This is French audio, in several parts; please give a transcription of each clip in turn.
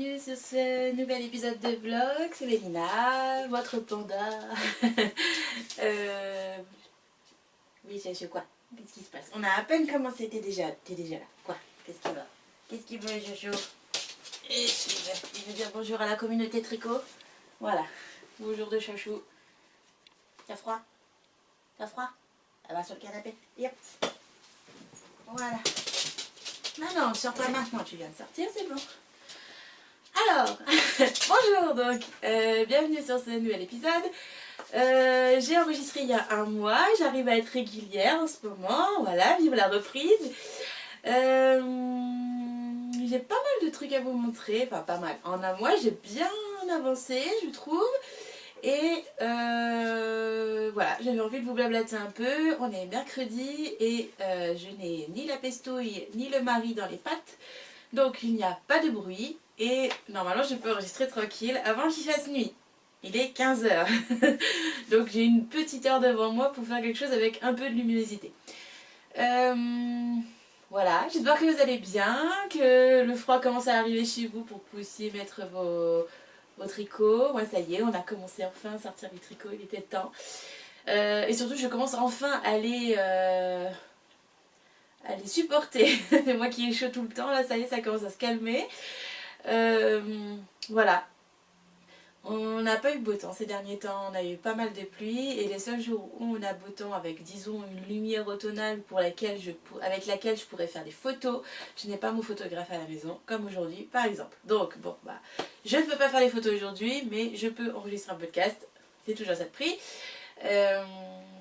bienvenue sur ce nouvel épisode de vlog, c'est Mélina, votre panda. Oui, Chachou, quoi? Qu'est-ce qui se passe? On a à peine commencé, t'es déjà là. Quoi? Qu'est-ce qui va? Qu'est-ce qu'il veut, Chachou? Il veut dire bonjour à la communauté tricot. Voilà, bonjour de Chachou. T'as froid? T'as froid? Elle va sur le canapé. Yep. Voilà. Non, sors pas maintenant, tu viens de sortir, c'est bon. Alors, bonjour donc, bienvenue sur ce nouvel épisode. J'ai enregistré il y a un mois, j'arrive à être régulière en ce moment, voilà, vive la reprise. J'ai pas mal de trucs à vous montrer, enfin pas mal, en un mois j'ai bien avancé je trouve. Et voilà, j'avais envie de vous blablater un peu, on est mercredi et je n'ai ni la pestouille ni le mari dans les pattes. Donc il n'y a pas de bruit et normalement je peux enregistrer tranquille avant qu'il fasse nuit. Il est 15 h. Donc j'ai une petite heure devant moi pour faire quelque chose avec un peu de luminosité. Voilà, j'espère que vous allez bien, que le froid commence à arriver chez vous pour que vous puissiez mettre vos tricots. Moi ça y est, on a commencé enfin à sortir les tricots, il était temps. Et surtout je commence enfin à les supporter. Moi qui ai chaud tout le temps, là ça y est, ça commence à se calmer. Voilà. On n'a pas eu beau temps ces derniers temps, on a eu pas mal de pluie et les seuls jours où on a beau temps avec disons une lumière automnale avec laquelle je pourrais faire des photos, je n'ai pas mon photographe à la maison comme aujourd'hui par exemple. Donc bon bah je ne peux pas faire les photos aujourd'hui mais je peux enregistrer un podcast, c'est toujours ça de prix.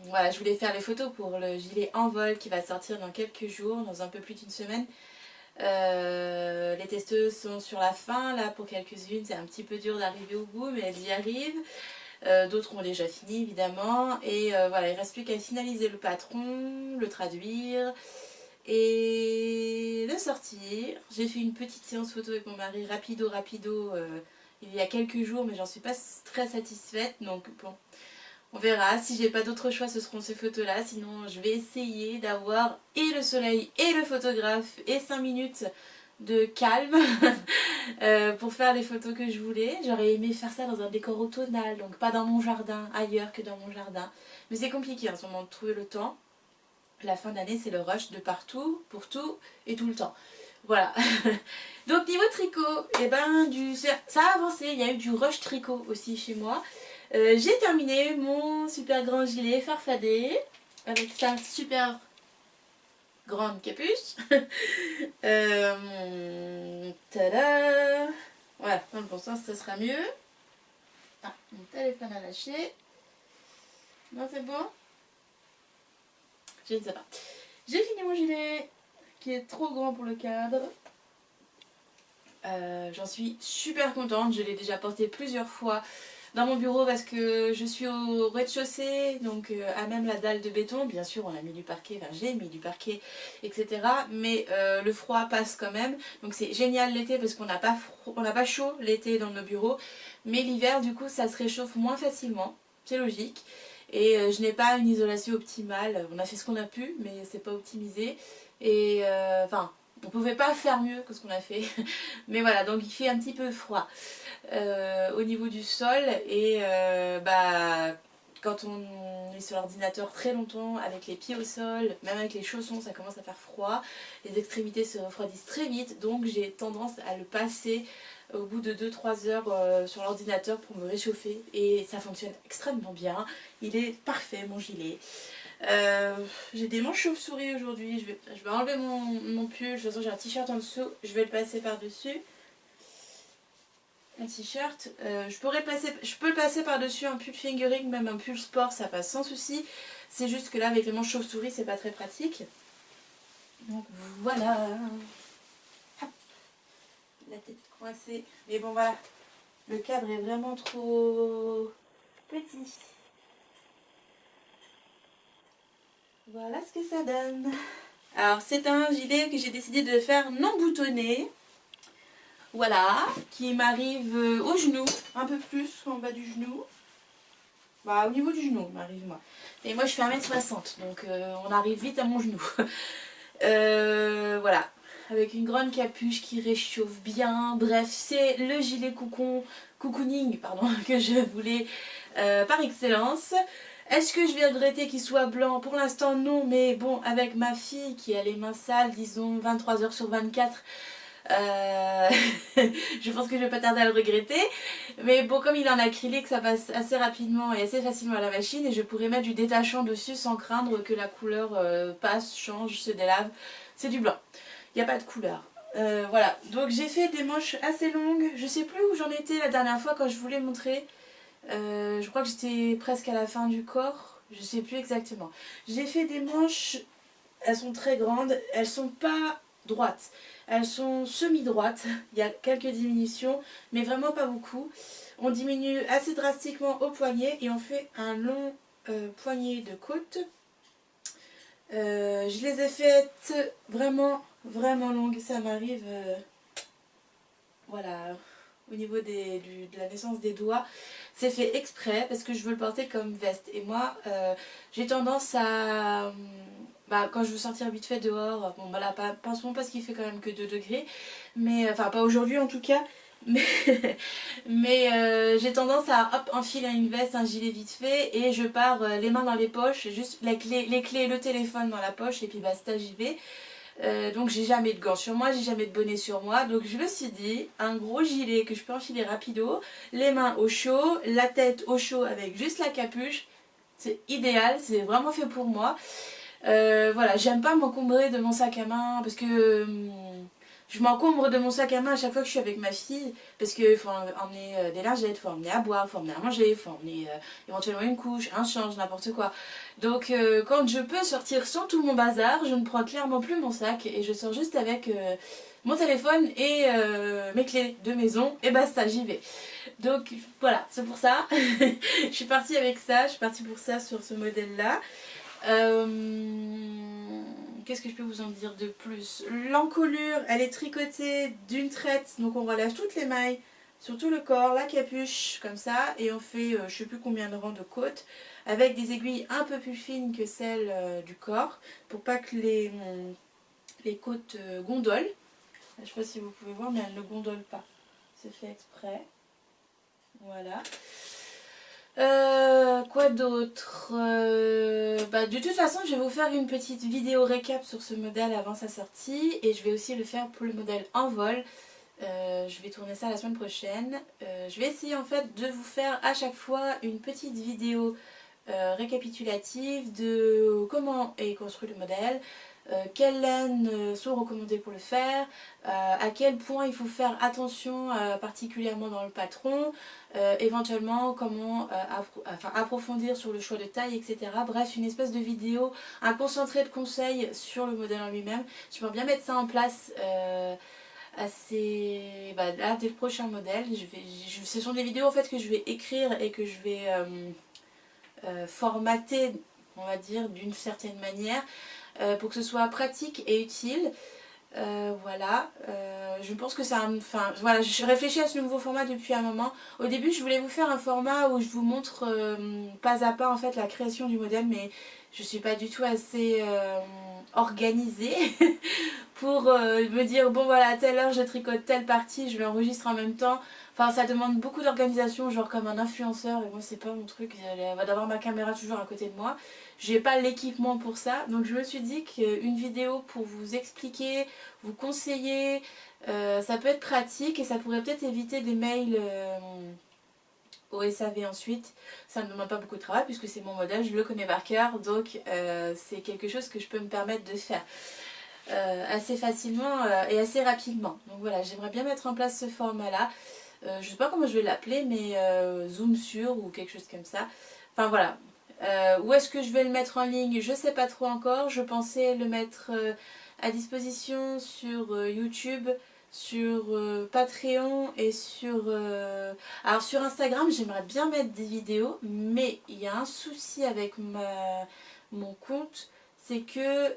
Voilà, je voulais faire les photos pour le gilet en vol qui va sortir dans quelques jours, dans un peu plus d'une semaine. Les testeuses sont sur la fin là pour quelques-unes, c'est un petit peu dur d'arriver au bout mais elles y arrivent. D'autres ont déjà fini évidemment et voilà, il ne reste plus qu'à finaliser le patron, le traduire et le sortir. J'ai fait une petite séance photo avec mon mari rapido il y a quelques jours mais j'en suis pas très satisfaite donc bon. On verra, si j'ai pas d'autre choix ce seront ces photos là, sinon je vais essayer d'avoir et le soleil et le photographe et 5 minutes de calme pour faire les photos que je voulais. J'aurais aimé faire ça dans un décor automnal, donc pas dans mon jardin, ailleurs que dans mon jardin. Mais c'est compliqué en ce moment de trouver le temps. La fin d'année c'est le rush de partout, pour tout et tout le temps. Voilà. Donc niveau tricot, et ben ça a avancé, il y a eu du rush tricot aussi chez moi. J'ai terminé mon super grand gilet farfadé avec sa super grande capuche. Tada. Voilà, dans le bon sens ça sera mieux. Ah, mon téléphone a lâché. Non, c'est bon? Je ne sais pas. J'ai fini mon gilet qui est trop grand pour le cadre. J'en suis super contente, je l'ai déjà porté plusieurs fois dans mon bureau parce que je suis au rez-de-chaussée, donc à même la dalle de béton. Bien sûr on a mis du parquet, enfin j'ai mis du parquet, etc. Mais le froid passe quand même, donc c'est génial l'été parce qu'on n'a pas chaud l'été dans nos bureaux, mais l'hiver du coup ça se réchauffe moins facilement, c'est logique. Et je n'ai pas une isolation optimale, on a fait ce qu'on a pu mais c'est pas optimisé. Et enfin on pouvait pas faire mieux que ce qu'on a fait. Mais voilà, donc il fait un petit peu froid au niveau du sol. Et bah, quand on est sur l'ordinateur très longtemps, avec les pieds au sol, même avec les chaussons, ça commence à faire froid. Les extrémités se refroidissent très vite. Donc j'ai tendance à le passer au bout de 2-3 heures sur l'ordinateur pour me réchauffer. Et ça fonctionne extrêmement bien. Il est parfait mon gilet. J'ai des manches chauves-souris aujourd'hui, je vais enlever mon pull, de toute façon j'ai un t-shirt en dessous, je vais le passer par-dessus. Un t-shirt, je peux le passer par-dessus un pull fingering, même un pull sport, ça passe sans souci. C'est juste que là avec les manches chauves-souris c'est pas très pratique. Donc voilà. Hop. La tête coincée, mais bon voilà, le cadre est vraiment trop petit. Voilà ce que ça donne. Alors c'est un gilet que j'ai décidé de faire non boutonné. Voilà, qui m'arrive au genou, un peu plus en bas du genou. Bah au niveau du genou, m'arrive moi. Et moi je fais 1 m 60, donc on arrive vite à mon genou. Voilà. avec une grande capuche qui réchauffe bien. Bref, c'est le gilet cocooning pardon, que je voulais par excellence. Est-ce que je vais regretter qu'il soit blanc? Pour l'instant non, mais bon, avec ma fille qui a les mains sales, disons 23 heures sur 24, je pense que je vais pas tarder à le regretter. Mais bon, comme il est en acrylique, ça passe assez rapidement et assez facilement à la machine, et je pourrais mettre du détachant dessus sans craindre que la couleur passe, change, se délave. C'est du blanc, il n'y a pas de couleur. Voilà, donc j'ai fait des manches assez longues. Je sais plus où j'en étais la dernière fois quand je voulais montrer. Je crois que j'étais presque à la fin du corps, je sais plus exactement. J'ai fait des manches, elles sont très grandes, elles sont pas droites, elles sont semi-droites, il y a quelques diminutions, mais vraiment pas beaucoup. On diminue assez drastiquement au poignet et on fait un long poignet de côte. Je les ai faites vraiment longues, ça m'arrive, voilà, au niveau de la naissance des doigts. C'est fait exprès parce que je veux le porter comme veste. Et moi, j'ai tendance à... quand je veux sortir vite fait dehors, bon bah là, pas en ce moment parce qu'il fait quand même que 2 degrés, mais enfin pas aujourd'hui en tout cas, mais, j'ai tendance à hop, enfiler une veste, un gilet vite fait, et je pars les mains dans les poches, juste les clés et le téléphone dans la poche, et puis basta, j'y vais. Donc j'ai jamais de gants sur moi, j'ai jamais de bonnet sur moi, donc je me suis dit un gros gilet que je peux enfiler rapido, les mains au chaud, la tête au chaud avec juste la capuche, c'est idéal, c'est vraiment fait pour moi. Voilà, j'aime pas m'encombrer de mon sac à main parce que je m'encombre de mon sac à main à chaque fois que je suis avec ma fille, parce qu'il faut emmener des lingettes, il faut emmener à boire, il faut emmener à manger, il faut emmener éventuellement une couche, un change, n'importe quoi. Donc quand je peux sortir sans tout mon bazar, je ne prends clairement plus mon sac et je sors juste avec mon téléphone et mes clés de maison, et basta, j'y vais. Donc voilà, c'est pour ça. Je suis partie avec ça, je suis partie pour ça sur ce modèle-là. Qu'est-ce que je peux vous en dire de plus? L'encolure, elle est tricotée d'une traite, donc on relève toutes les mailles sur tout le corps, la capuche comme ça, et on fait je sais plus combien de rangs de côtes avec des aiguilles un peu plus fines que celles du corps pour pas que les côtes gondolent. Je ne sais pas si vous pouvez voir, mais elles ne gondolent pas, c'est fait exprès. Voilà. Quoi d'autre? De toute façon, je vais vous faire une petite vidéo récap sur ce modèle avant sa sortie, et je vais aussi le faire pour le modèle en vol. Je vais tourner ça la semaine prochaine. Je vais essayer en fait de vous faire à chaque fois une petite vidéo récapitulative de comment est construit le modèle, quelles laines sont recommandées pour le faire, à quel point il faut faire attention particulièrement dans le patron, éventuellement comment approfondir sur le choix de taille, etc. Bref, une espèce de vidéo, un concentré de conseils sur le modèle en lui-même. J'aimerais bien mettre ça en place là, dès le prochain modèle. Ce sont des vidéos en fait que je vais écrire et que je vais formater, on va dire, d'une certaine manière, pour que ce soit pratique et utile. Voilà, je pense que c'est voilà, je réfléchis à ce nouveau format depuis un moment. Au début, je voulais vous faire un format où je vous montre pas à pas en fait la création du modèle, mais je suis pas du tout assez organisée pour me dire bon voilà, à telle heure je tricote telle partie, je l'enregistre en même temps. Enfin, ça demande beaucoup d'organisation, genre comme un influenceur, et moi c'est pas mon truc, d'avoir ma caméra toujours à côté de moi. J'ai pas l'équipement pour ça, donc je me suis dit qu'une vidéo pour vous expliquer, vous conseiller, ça peut être pratique, et ça pourrait peut-être éviter des mails au SAV ensuite. Ça ne me demande pas beaucoup de travail puisque c'est mon modèle, je le connais par cœur, donc c'est quelque chose que je peux me permettre de faire assez facilement et assez rapidement. Donc voilà, j'aimerais bien mettre en place ce format-là. Je sais pas comment je vais l'appeler, mais Zoom sur ou quelque chose comme ça. Enfin voilà. Où est-ce que je vais le mettre en ligne? Je sais pas trop encore. Je pensais le mettre à disposition sur YouTube, sur Patreon et sur... Alors sur Instagram, j'aimerais bien mettre des vidéos, mais il y a un souci avec mon compte. C'est que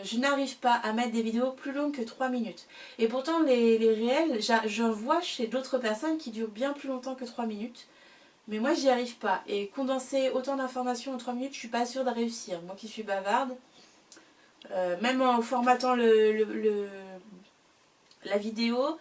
je n'arrive pas à mettre des vidéos plus longues que 3 minutes. Et pourtant les réels, j'en vois chez d'autres personnes qui durent bien plus longtemps que 3 minutes. Mais moi j'y arrive pas. Et condenser autant d'informations en 3 minutes, je suis pas sûre de réussir. Moi qui suis bavarde, même en formatant la vidéo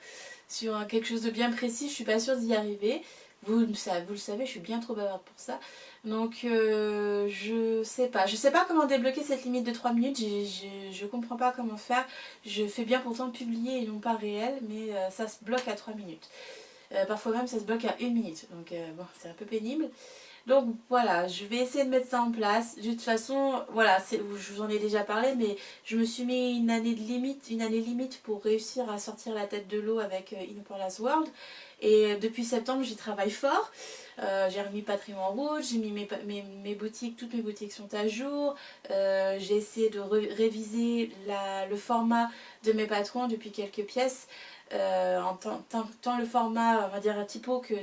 sur quelque chose de bien précis, je suis pas sûre d'y arriver. Vous le savez, je suis bien trop bavarde pour ça. Donc je sais pas comment débloquer cette limite de 3 minutes, je comprends pas comment faire. Je fais bien pourtant publier et non pas réel, mais ça se bloque à 3 minutes. Parfois même ça se bloque à 1 minute, donc bon, c'est un peu pénible. Donc voilà, je vais essayer de mettre ça en place. De toute façon, voilà, je vous en ai déjà parlé, mais je me suis mis une année limite pour réussir à sortir la tête de l'eau avec In Upon Last World. Et depuis septembre, j'y travaille fort. J'ai remis Patreon en route, j'ai mis mes boutiques, toutes mes boutiques sont à jour. J'ai essayé de réviser le format de mes patrons depuis quelques pièces. Tant le format, on va dire, typo que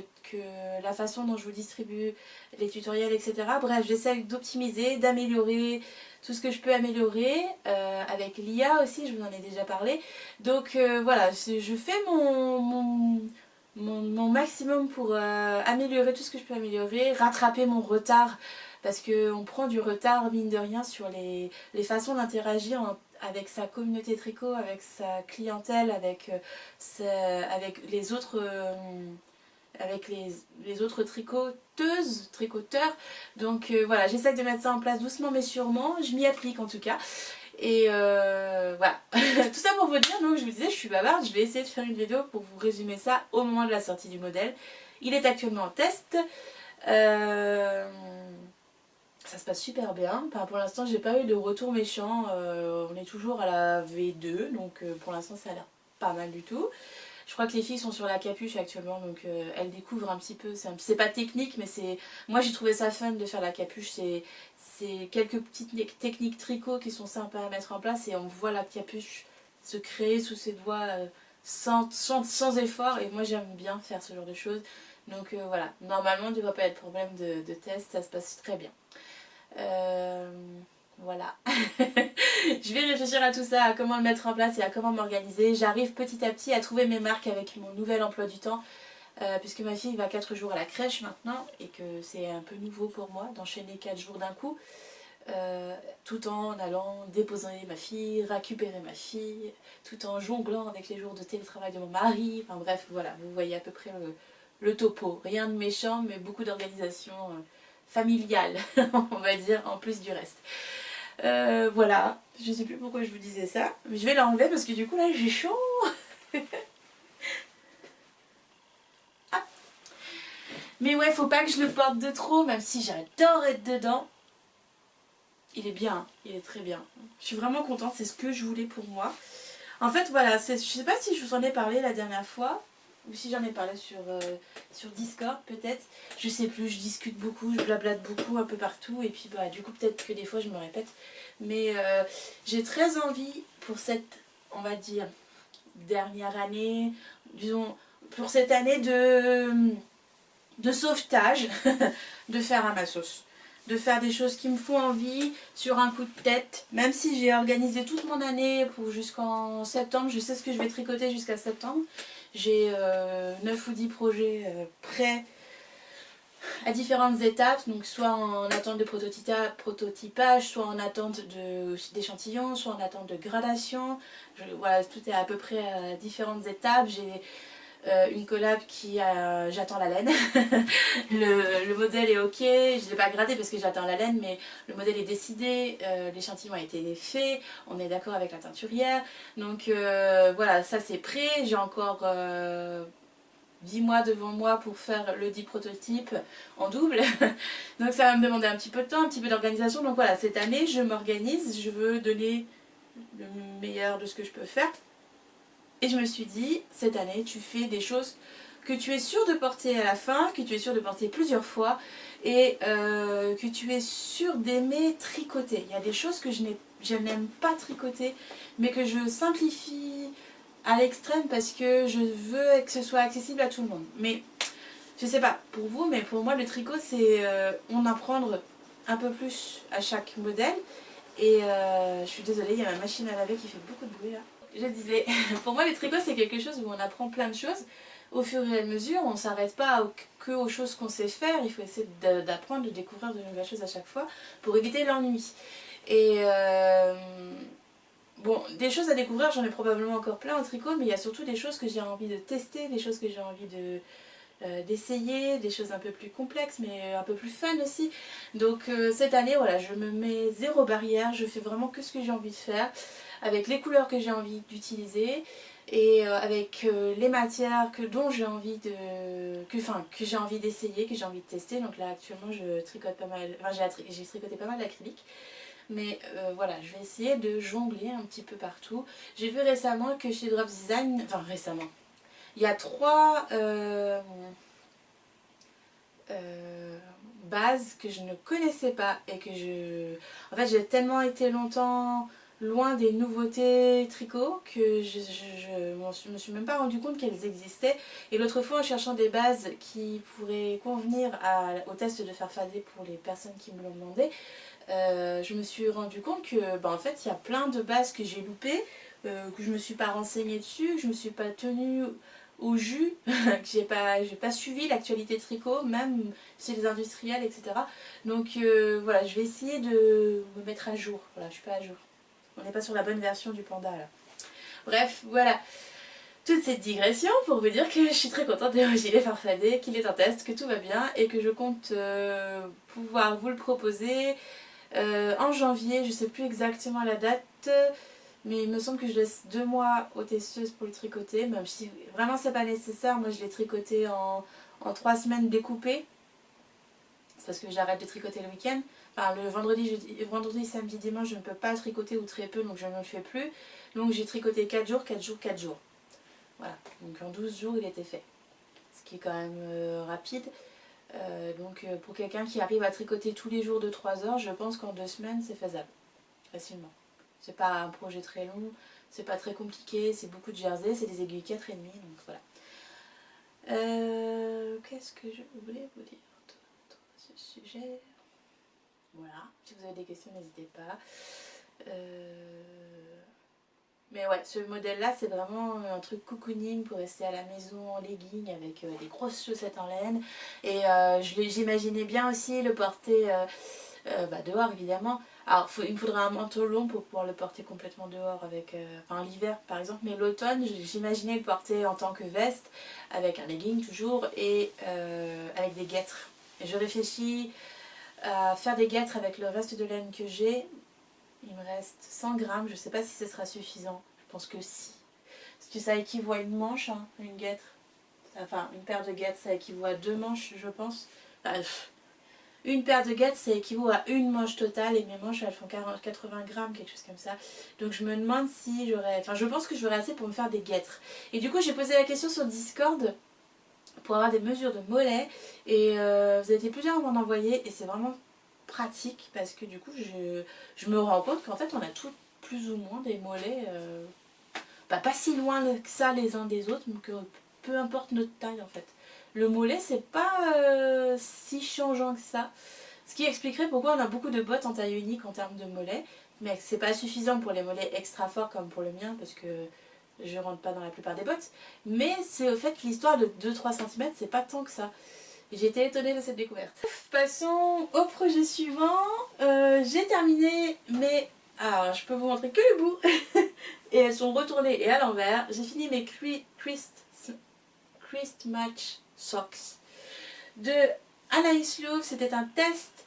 la façon dont je vous distribue les tutoriels, etc. Bref, j'essaie d'optimiser, d'améliorer tout ce que je peux améliorer, avec l'IA aussi, je vous en ai déjà parlé. Donc voilà, je fais mon maximum pour améliorer tout ce que je peux améliorer, rattraper mon retard, parce qu'on prend du retard, mine de rien, sur les façons d'interagir avec sa communauté tricot, avec sa clientèle, avec les autres... avec les autres tricoteurs. Donc voilà, j'essaie de mettre ça en place doucement mais sûrement. Je m'y applique en tout cas. Et voilà. Tout ça pour vous dire, donc je vous disais, je suis bavarde. Je vais essayer de faire une vidéo pour vous résumer ça au moment de la sortie du modèle. Il est actuellement en test. Ça se passe super bien. Enfin, pour l'instant, j'ai pas eu de retour méchant. On est toujours à la V2, donc pour l'instant, ça a l'air pas mal du tout. Je crois que les filles sont sur la capuche actuellement, donc elles découvrent un petit peu. C'est pas technique, mais c'est. Moi, j'ai trouvé ça fun de faire la capuche. C'est quelques petites techniques tricot qui sont sympas à mettre en place et on voit la capuche se créer sous ses doigts sans effort. Et moi, j'aime bien faire ce genre de choses. Donc voilà, normalement, il ne devrait pas être de problème de test, ça se passe très bien. Voilà. Je vais réfléchir à tout ça, à comment le mettre en place et à comment m'organiser. J'arrive petit à petit à trouver mes marques avec mon nouvel emploi du temps, puisque ma fille va 4 jours à la crèche maintenant et que c'est un peu nouveau pour moi d'enchaîner 4 jours d'un coup, tout en allant déposer ma fille, récupérer ma fille, tout en jonglant avec les jours de télétravail de mon mari. Enfin bref, voilà, vous voyez à peu près le topo. Rien de méchant, mais beaucoup d'organisation familiale, on va dire, en plus du reste. Voilà, je sais plus pourquoi je vous disais ça, mais je vais l'enlever parce que du coup là j'ai chaud. Ah. Mais ouais, faut pas que je le porte de trop, même si j'adore être dedans. Il est bien, il est très bien. Je suis vraiment contente, c'est ce que je voulais pour moi. En fait voilà, je sais pas si je vous en ai parlé la dernière fois, ou si j'en ai parlé sur Discord peut-être. Je sais plus, je discute beaucoup, je blablate beaucoup un peu partout, et puis bah du coup peut-être que des fois je me répète. Mais j'ai très envie pour cette, on va dire, dernière année, disons, pour cette année de sauvetage, de faire à ma sauce. De faire des choses qui me font envie sur un coup de tête. Même si j'ai organisé toute mon année jusqu'en septembre, je sais ce que je vais tricoter jusqu'à septembre. J'ai 9 ou 10 projets prêts à différentes étapes, donc soit en attente de prototypage, soit en attente d'échantillons, soit en attente de gradation. Voilà, tout est à peu près à différentes étapes. J'ai une collab j'attends la laine. le modèle est ok, je ne l'ai pas gradé parce que j'attends la laine, mais le modèle est décidé, l'échantillon a été fait, on est d'accord avec la teinturière. Donc voilà, ça c'est prêt. J'ai encore 10 mois devant moi pour faire le 10 prototypes en double. Donc ça va me demander un petit peu de temps, un petit peu d'organisation. Donc voilà, cette année je m'organise, je veux donner le meilleur de ce que je peux faire. Et je me suis dit, cette année tu fais des choses que tu es sûr de porter à la fin, que tu es sûr de porter plusieurs fois et que tu es sûr d'aimer tricoter. Il y a des choses que je n'aime pas tricoter, mais que je simplifie à l'extrême parce que je veux que ce soit accessible à tout le monde. Mais je sais pas pour vous, mais pour moi le tricot c'est en apprendre un peu plus à chaque modèle. Et je suis désolée, il y a ma machine à laver qui fait beaucoup de bruit là. Je disais, pour moi le tricot c'est quelque chose où on apprend plein de choses au fur et à mesure, on ne s'arrête pas que aux choses qu'on sait faire, il faut essayer d'apprendre, de découvrir de nouvelles choses à chaque fois pour éviter l'ennui. Et bon, des choses à découvrir, j'en ai probablement encore plein en tricot, mais il y a surtout des choses que j'ai envie de tester, des choses que j'ai envie d'essayer, des choses un peu plus complexes mais un peu plus fun aussi. Donc cette année, voilà, je me mets zéro barrière, je fais vraiment que ce que j'ai envie de faire, avec les couleurs que j'ai envie d'utiliser et avec les matières dont j'ai envie que j'ai envie d'essayer, que j'ai envie de tester. Donc là actuellement je tricote pas mal, enfin j'ai tricoté pas mal d'acrylique. Mais voilà, je vais essayer de jongler un petit peu partout. J'ai vu récemment que chez Drops Design, enfin récemment, il y a 3 bases que je ne connaissais pas et que je... En fait, j'ai tellement été longtemps loin des nouveautés tricot que je me suis même pas rendu compte qu'elles existaient. Et l'autre fois, en cherchant des bases qui pourraient convenir au test de Farfadet pour les personnes qui me l'ont demandé, je me suis rendu compte que en fait il y a plein de bases que j'ai loupées, que je me suis pas renseignée dessus, que je me suis pas tenue au jus, que j'ai pas suivi l'actualité tricot, même chez les industriels, etc. Donc voilà, je vais essayer de me mettre à jour. Voilà, je suis pas à jour. On n'est pas sur la bonne version du panda là. Bref, voilà. Toute cette digression pour vous dire que je suis très contente de Gilet Farfadet, qu'il est en test, que tout va bien et que je compte pouvoir vous le proposer en janvier. Je sais plus exactement la date, mais il me semble que je laisse 2 mois aux testeuses pour le tricoter, même si vraiment c'est pas nécessaire. Moi je l'ai tricoté en 3 semaines découpées. C'est parce que j'arrête de tricoter le week-end. Enfin, le vendredi, samedi, dimanche, je ne peux pas tricoter ou très peu, donc je ne le fais plus. Donc j'ai tricoté 4 jours, 4 jours, 4 jours. Voilà, donc en 12 jours il était fait. Ce qui est quand même rapide. Donc pour quelqu'un qui arrive à tricoter tous les jours de 3 heures, je pense qu'en 2 semaines c'est faisable, facilement. C'est pas un projet très long, c'est pas très compliqué, c'est beaucoup de jersey, c'est des aiguilles 4,5, donc voilà. Qu'est-ce que je voulais vous dire à ce sujet? Voilà, si vous avez des questions n'hésitez pas. Mais ouais, ce modèle-là, c'est vraiment un truc cocooning pour rester à la maison en legging avec des grosses chaussettes en laine. Et j'imaginais bien aussi le porter dehors, évidemment. Alors, il me faudrait un manteau long pour pouvoir le porter complètement dehors, avec, enfin l'hiver par exemple. Mais l'automne, j'imaginais le porter en tant que veste, avec un legging toujours, et avec des guêtres. Et je réfléchis à faire des guêtres avec le reste de laine que j'ai. Il me reste 100 grammes, je ne sais pas si ce sera suffisant. Je pense que si. Parce que ça équivaut à une manche, hein, une guêtre. Enfin, une paire de guêtres, ça équivaut à 2 manches, je pense. Enfin, une paire de guêtres, ça équivaut à une manche totale. Et mes manches, elles font 80 grammes, quelque chose comme ça. Donc je me demande si j'aurais... Enfin, je pense que j'aurais assez pour me faire des guêtres. Et du coup, j'ai posé la question sur Discord pour avoir des mesures de mollets. Et vous avez été plusieurs à m'en envoyer. Et c'est vraiment pratique parce que du coup je me rends compte qu'en fait on a tous plus ou moins des mollets pas si loin que ça les uns des autres, mais que peu importe notre taille en fait. Le mollet c'est pas si changeant que ça, ce qui expliquerait pourquoi on a beaucoup de bottes en taille unique en termes de mollets, mais c'est pas suffisant pour les mollets extra forts comme pour le mien parce que je rentre pas dans la plupart des bottes, mais c'est au fait que l'histoire de 2-3 cm c'est pas tant que ça. J'ai été étonnée de cette découverte. Passons au projet suivant. J'ai terminé mes... Alors, je peux vous montrer que le bout. Et elles sont retournées et à l'envers. J'ai fini mes Christ Match Socks de Anaïs Louvre. C'était un test.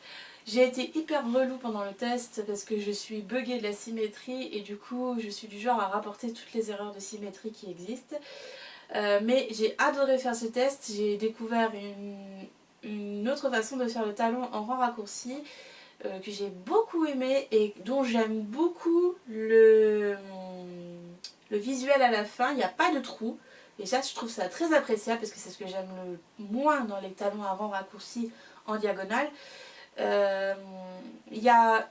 J'ai été hyper relou pendant le test parce que je suis buggée de la symétrie et du coup je suis du genre à rapporter toutes les erreurs de symétrie qui existent. Mais j'ai adoré faire ce test, j'ai découvert une autre façon de faire le talon en rang raccourci que j'ai beaucoup aimé et dont j'aime beaucoup le visuel à la fin. Il n'y a pas de trou et ça je trouve ça très appréciable parce que c'est ce que j'aime le moins dans les talons à rang raccourci en diagonale. Il n'y a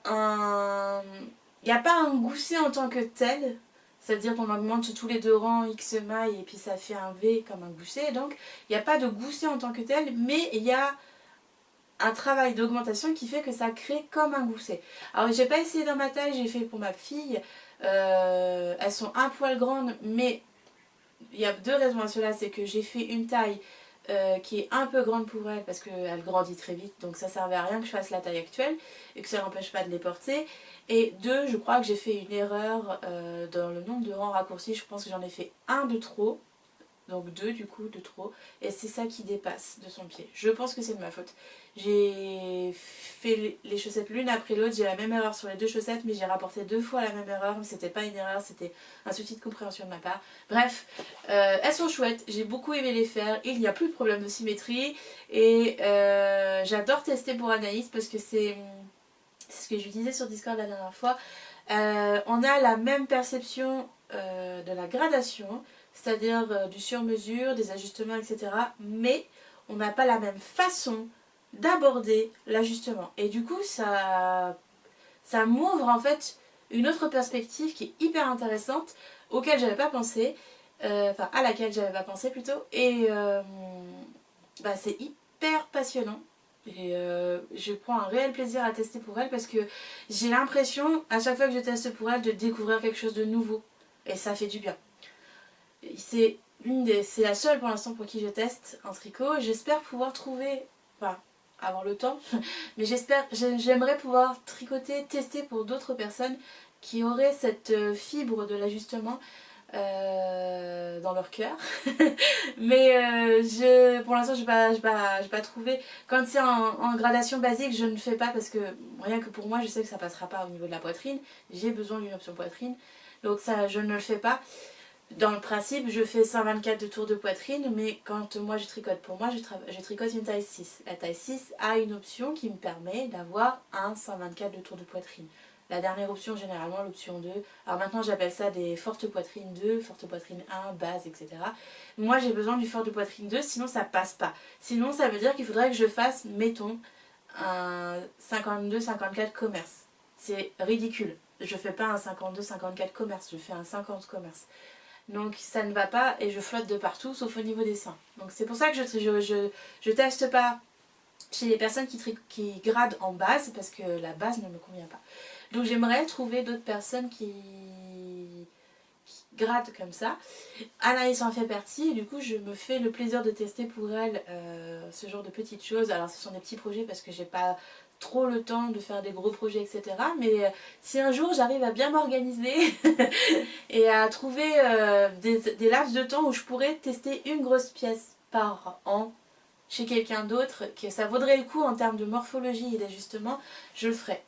pas un gousset en tant que tel. C'est-à-dire qu'on augmente tous les 2 rangs X mailles et puis ça fait un V comme un gousset. Donc il n'y a pas de gousset en tant que tel, mais il y a un travail d'augmentation qui fait que ça crée comme un gousset. Alors j'ai pas essayé dans ma taille, j'ai fait pour ma fille. Elles sont un poil grandes, mais il y a 2 raisons à cela. C'est que j'ai fait une taille qui est un peu grande pour elle parce qu'elle grandit très vite, donc ça servait à rien que je fasse la taille actuelle et que ça n'empêche pas de les porter. Et deux, je crois que j'ai fait une erreur dans le nombre de rangs raccourcis, je pense que j'en ai fait un de trop. Donc deux du coup, de trop. Et c'est ça qui dépasse de son pied. Je pense que c'est de ma faute. J'ai fait les chaussettes l'une après l'autre. J'ai la même erreur sur les deux chaussettes. Mais j'ai rapporté deux fois la même erreur. Mais c'était pas une erreur, c'était un souci de compréhension de ma part. Bref, elles sont chouettes. J'ai beaucoup aimé les faire. Il n'y a plus de problème de symétrie. Et j'adore tester pour Anaïs parce que c'est ce que je lui disais sur Discord la dernière fois. On a la même perception de la gradation, c'est-à-dire du sur-mesure, des ajustements, etc. Mais on n'a pas la même façon d'aborder l'ajustement. Et du coup, ça m'ouvre en fait une autre perspective qui est hyper intéressante, auquel j'avais pas pensé, enfin à laquelle j'avais pas pensé plutôt. Et bah, c'est hyper passionnant. Et je prends un réel plaisir à tester pour elle parce que j'ai l'impression, à chaque fois que je teste pour elle, de découvrir quelque chose de nouveau. Et ça fait du bien. C'est la seule pour l'instant pour qui je teste en tricot. J'espère pouvoir trouver, enfin, avoir le temps, mais j'aimerais pouvoir tricoter, tester pour d'autres personnes qui auraient cette fibre de l'ajustement dans leur cœur. Mais pour l'instant, je n'ai pas trouvé. Quand c'est en gradation basique, je ne fais pas parce que rien que pour moi, je sais que ça passera pas au niveau de la poitrine. J'ai besoin d'une option poitrine. Donc ça, je ne le fais pas. Dans le principe, je fais 124 de tours de poitrine, mais quand moi je tricote pour moi, je tricote une taille 6. La taille 6 a une option qui me permet d'avoir un 124 de tours de poitrine. La dernière option, généralement l'option 2. Alors maintenant j'appelle ça des fortes poitrines 2, forte poitrine 1, base, etc. Moi j'ai besoin du fort de poitrine 2, sinon ça passe pas. Sinon ça veut dire qu'il faudrait que je fasse, mettons, un 52-54 commerce. C'est ridicule. Je fais pas un 52-54 commerce, je fais un 50 commerce. Donc ça ne va pas et je flotte de partout sauf au niveau des seins. Donc c'est pour ça que je teste pas chez les personnes qui gradent en base parce que la base ne me convient pas. Donc j'aimerais trouver d'autres personnes qui gradent comme ça. Anaïs en fait partie et du coup je me fais le plaisir de tester pour elle ce genre de petites choses. Alors ce sont des petits projets parce que j'ai pas trop le temps de faire des gros projets, etc. Mais si un jour j'arrive à bien m'organiser et à trouver des laps de temps où je pourrais tester une grosse pièce par an chez quelqu'un d'autre, que ça vaudrait le coup en termes de morphologie et d'ajustement, je le ferai.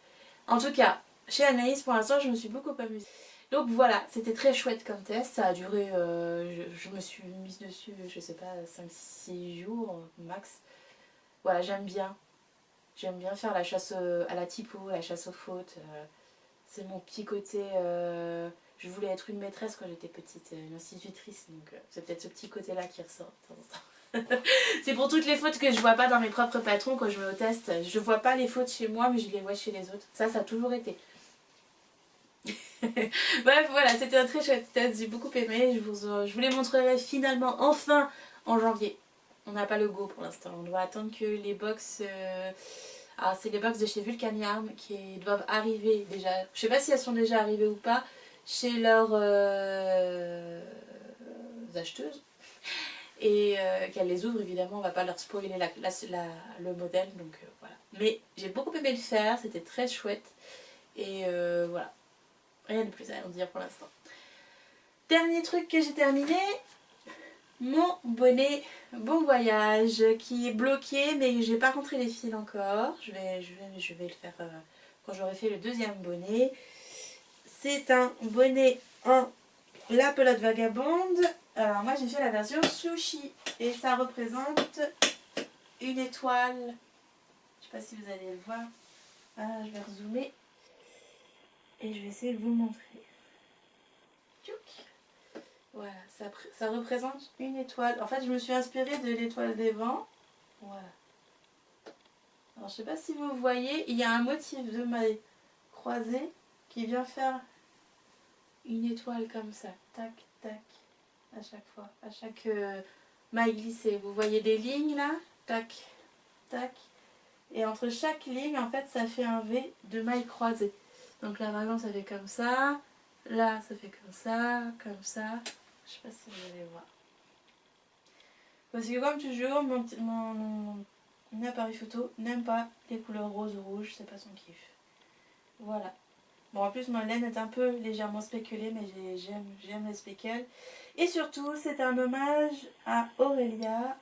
En tout cas, chez Anaïs, pour l'instant, je me suis beaucoup amusée. Donc voilà, c'était très chouette comme test, ça a duré, je me suis mise dessus, je sais pas, 5-6 jours max. Voilà, j'aime bien faire la chasse à la typo, la chasse aux fautes. C'est mon petit côté. Je voulais être une maîtresse quand j'étais petite, une institutrice, donc c'est peut-être ce petit côté-là qui ressort de temps en temps. C'est pour toutes les fautes que je vois pas dans mes propres patrons quand je vais au test. Je vois pas les fautes chez moi, mais je les vois chez les autres. Ça a toujours été. Bref, voilà, c'était un très chouette test, j'ai beaucoup aimé. Je vous les montrerai finalement, enfin, en janvier. On n'a pas le go pour l'instant, on doit attendre que les box. Alors c'est les box de chez Vulcaniarm qui doivent arriver déjà. Je sais pas si elles sont déjà arrivées ou pas chez leurs acheteuses. Et qu'elles les ouvrent évidemment, on va pas leur spoiler le modèle. Donc voilà. Mais j'ai beaucoup aimé le faire, c'était très chouette. Et voilà. Rien de plus à en dire pour l'instant. Dernier truc que j'ai terminé. Mon bonnet bon voyage qui est bloqué mais j'ai pas rentré les fils encore. Je vais le faire quand j'aurai fait le deuxième bonnet. C'est un bonnet en la pelote vagabonde. Alors moi j'ai fait la version sushi et ça représente une étoile. Je sais pas si vous allez le voir. Voilà, je vais rezoomer et je vais essayer de vous le montrer. Voilà, ça représente une étoile. En fait, je me suis inspirée de l'étoile des vents. Voilà. Alors, je sais pas si vous voyez, il y a un motif de maille croisée qui vient faire une étoile comme ça. Tac, tac, à chaque fois. À chaque maille glissée. Vous voyez des lignes là. Tac, tac. Et entre chaque ligne, en fait, ça fait un V de maille croisée. Donc là, par exemple, ça fait comme ça. Là, ça fait comme ça, comme ça. Je sais pas si vous allez voir. Parce que comme toujours, mon appareil photo n'aime pas les couleurs rose ou rouge, c'est pas son kiff. Voilà. Bon, en plus, ma laine est un peu légèrement spéculée, mais j'aime les spécules. Et surtout, c'est un hommage à Aurélia,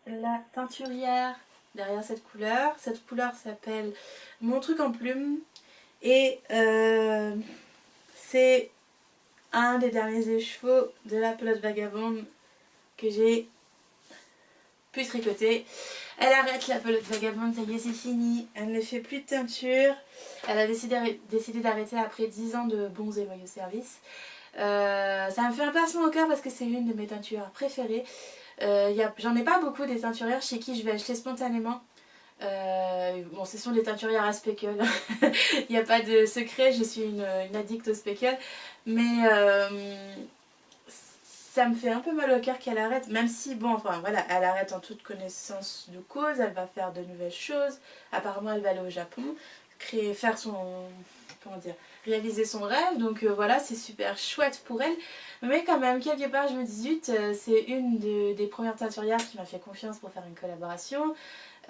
la teinturière derrière cette couleur. Cette couleur s'appelle Mon truc en plume. Et c'est un des derniers écheveaux de la pelote vagabonde que j'ai pu tricoter. Elle arrête la pelote vagabonde, ça y est, c'est fini. Elle ne fait plus de teinture. Elle a décidé d'arrêter après 10 ans de bons et loyaux services. Ça me fait un pincement au cœur parce que c'est l'une de mes teinturières préférées. J'en ai pas beaucoup des teinturières chez qui je vais acheter spontanément. Bon, ce sont des teinturières à speckle. Il n'y a pas de secret, je suis une addict au speckle. Mais ça me fait un peu mal au cœur qu'elle arrête, même si, bon, enfin voilà, elle arrête en toute connaissance de cause, elle va faire de nouvelles choses. Apparemment, elle va aller au Japon, faire son, comment dire, réaliser son rêve, donc voilà, c'est super chouette pour elle. Mais quand même, quelque part, je me dis, zut, c'est une des premières teinturières qui m'a fait confiance pour faire une collaboration.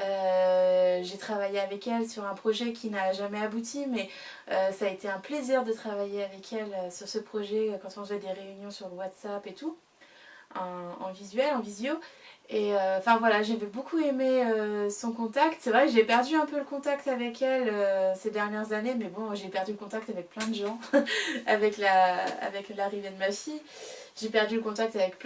J'ai travaillé avec elle sur un projet qui n'a jamais abouti, mais ça a été un plaisir de travailler avec elle sur ce projet quand on faisait des réunions sur le WhatsApp et tout, en visuel, en visio. Et enfin voilà, j'avais beaucoup aimé son contact. C'est vrai que j'ai perdu un peu le contact avec elle ces dernières années, mais bon, j'ai perdu le contact avec plein de gens avec l'arrivée de ma fille. J'ai perdu le contact avec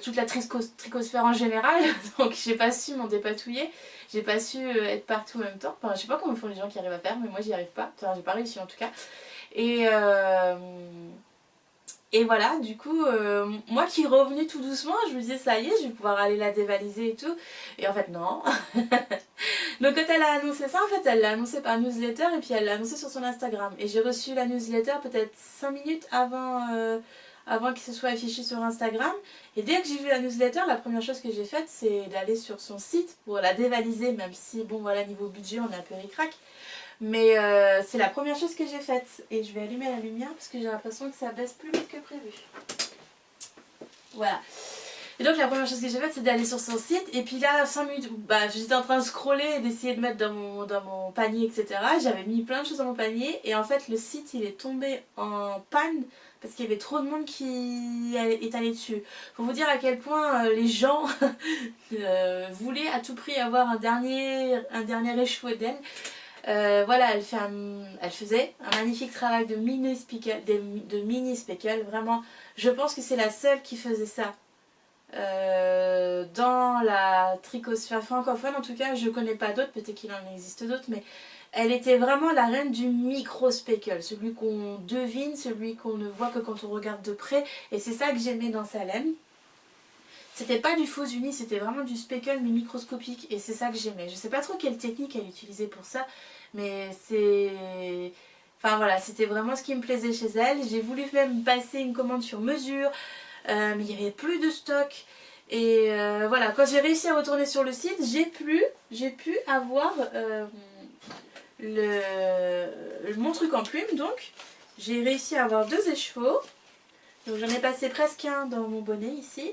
toute la tricosphère en général, donc j'ai pas su m'en dépatouiller, j'ai pas su être partout en même temps. Enfin, je sais pas comment font les gens qui arrivent à faire, mais moi j'y arrive pas. Enfin, j'ai pas réussi en tout cas. Et voilà, du coup, moi qui revenais tout doucement, je me disais ça y est, je vais pouvoir aller la dévaliser et tout. Et en fait, non. Donc quand elle a annoncé ça, en fait, elle l'a annoncé par newsletter et puis elle l'a annoncé sur son Instagram. Et j'ai reçu la newsletter peut-être 5 minutes avant qu'il se soit affiché sur Instagram. Et dès que j'ai vu la newsletter, la première chose que j'ai faite, c'est d'aller sur son site pour la dévaliser, même si, bon voilà, niveau budget, on est un peu ric-rac. Mais c'est la première chose que j'ai faite. Et je vais allumer la lumière parce que j'ai l'impression que ça baisse plus vite que prévu. Voilà. Et donc la première chose que j'ai faite, c'est d'aller sur son site. Et puis là, 5 minutes, bah, j'étais en train de scroller et d'essayer de mettre dans mon panier, etc. J'avais mis plein de choses dans mon panier. Et en fait, le site, il est tombé en panne parce qu'il y avait trop de monde qui est allé dessus. Pour vous dire à quel point les gens voulaient à tout prix avoir un dernier écheveau d'elle. Voilà, elle faisait un magnifique travail de mini speckle, vraiment. Je pense que c'est la seule qui faisait ça dans la tricosphère francophone. En tout cas, je connais pas d'autres, peut-être qu'il en existe d'autres, mais elle était vraiment la reine du micro speckle, celui qu'on devine, celui qu'on ne voit que quand on regarde de près, et c'est ça que j'aimais dans sa laine. C'était pas du faux uni, c'était vraiment du speckle mais microscopique, et c'est ça que j'aimais. Je sais pas trop quelle technique elle utilisait pour ça, mais c'est... Enfin voilà, c'était vraiment ce qui me plaisait chez elle. J'ai voulu même passer une commande sur mesure, mais il n'y avait plus de stock. Et voilà, quand j'ai réussi à retourner sur le site, j'ai pu avoir mon truc en plume. Donc j'ai réussi à avoir 2 écheveaux. Donc j'en ai passé presque un dans mon bonnet ici.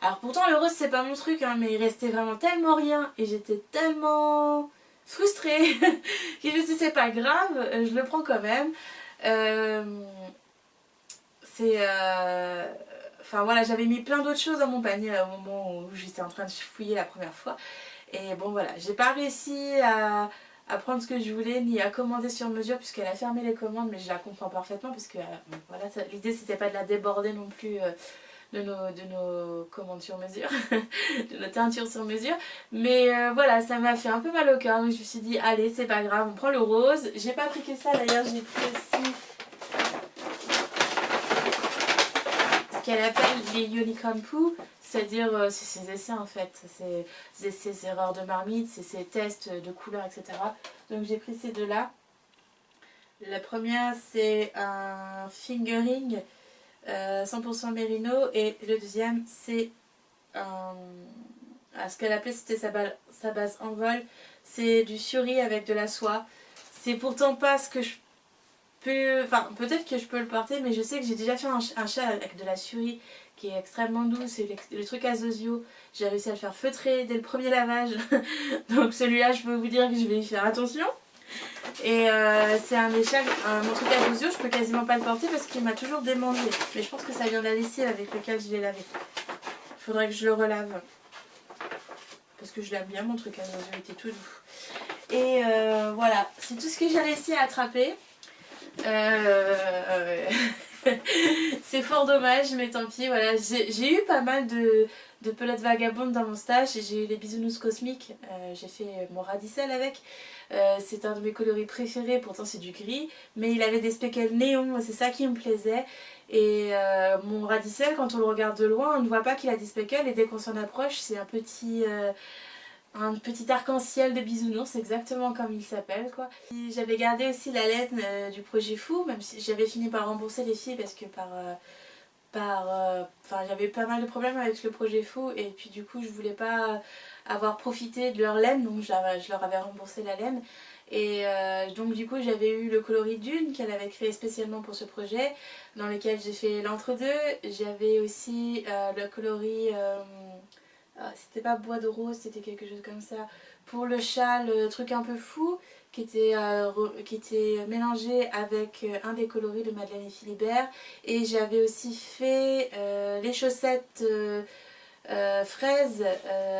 Alors pourtant le rose c'est pas mon truc, hein, mais il restait vraiment tellement rien et j'étais tellement frustrée que je me suis dit c'est pas grave, je le prends quand même. Enfin voilà, j'avais mis plein d'autres choses dans mon panier au moment où j'étais en train de fouiller la première fois. Et bon voilà, j'ai pas réussi à prendre ce que je voulais ni à commander sur mesure puisqu'elle a fermé les commandes, mais je la comprends parfaitement parce que voilà, l'idée c'était pas de la déborder non plus de nos commandes sur mesure, de nos teintures sur mesure. Mais voilà, ça m'a fait un peu mal au cœur, donc je me suis dit allez c'est pas grave, on prend le rose. J'ai pas pris que ça d'ailleurs, j'ai pris aussi ce qu'elle appelle les unicorn poo, c'est-à-dire c'est ses essais en fait, c'est ses erreurs de marmite, c'est ses tests de couleurs, etc. Donc j'ai pris ces 2 là. La première c'est un fingering 100% mérino et le deuxième c'est ce qu'elle appelait, c'était sa base en vol, c'est du suri avec de la soie. C'est pourtant pas ce que je Enfin, peut-être que je peux le porter, mais je sais que j'ai déjà fait un chat avec de la surie qui est extrêmement doux. C'est le truc à Zozio. J'ai réussi à le faire feutrer dès le premier lavage. Donc celui-là, je peux vous dire que je vais y faire attention. Et c'est un échelle, mon truc à Zozio, je peux quasiment pas le porter parce qu'il m'a toujours démangé. Mais je pense que ça vient de la lessive avec laquelle je l'ai lavé. Il faudrait que je le relave. Parce que je l'aime bien, mon truc à Zozio était tout doux. Et voilà, c'est tout ce que j'ai réussi à attraper. C'est fort dommage, mais tant pis. Voilà, j'ai eu pas mal de pelotes vagabondes dans mon stage. J'ai eu les bisounours cosmiques. J'ai fait mon radicelle avec. C'est un de mes coloris préférés, pourtant c'est du gris. Mais il avait des speckles néons, c'est ça qui me plaisait. Et mon radicelle, quand on le regarde de loin, on ne voit pas qu'il a des speckles. Et dès qu'on s'en approche, c'est un petit arc-en-ciel de bisounours, exactement comme il s'appelle quoi. J'avais gardé aussi la laine du projet fou, même si j'avais fini par rembourser les filles parce que j'avais pas mal de problèmes avec le projet fou et puis du coup je voulais pas avoir profité de leur laine, donc je leur avais remboursé la laine. Et donc du coup j'avais eu le coloris Dune qu'elle avait créé spécialement pour ce projet, dans lequel j'ai fait l'entre-deux. J'avais aussi le coloris... c'était pas bois de rose, c'était quelque chose comme ça. Pour le chat, le truc un peu fou qui était mélangé avec un des coloris de Madeleine et Philibert. Et j'avais aussi fait les chaussettes fraises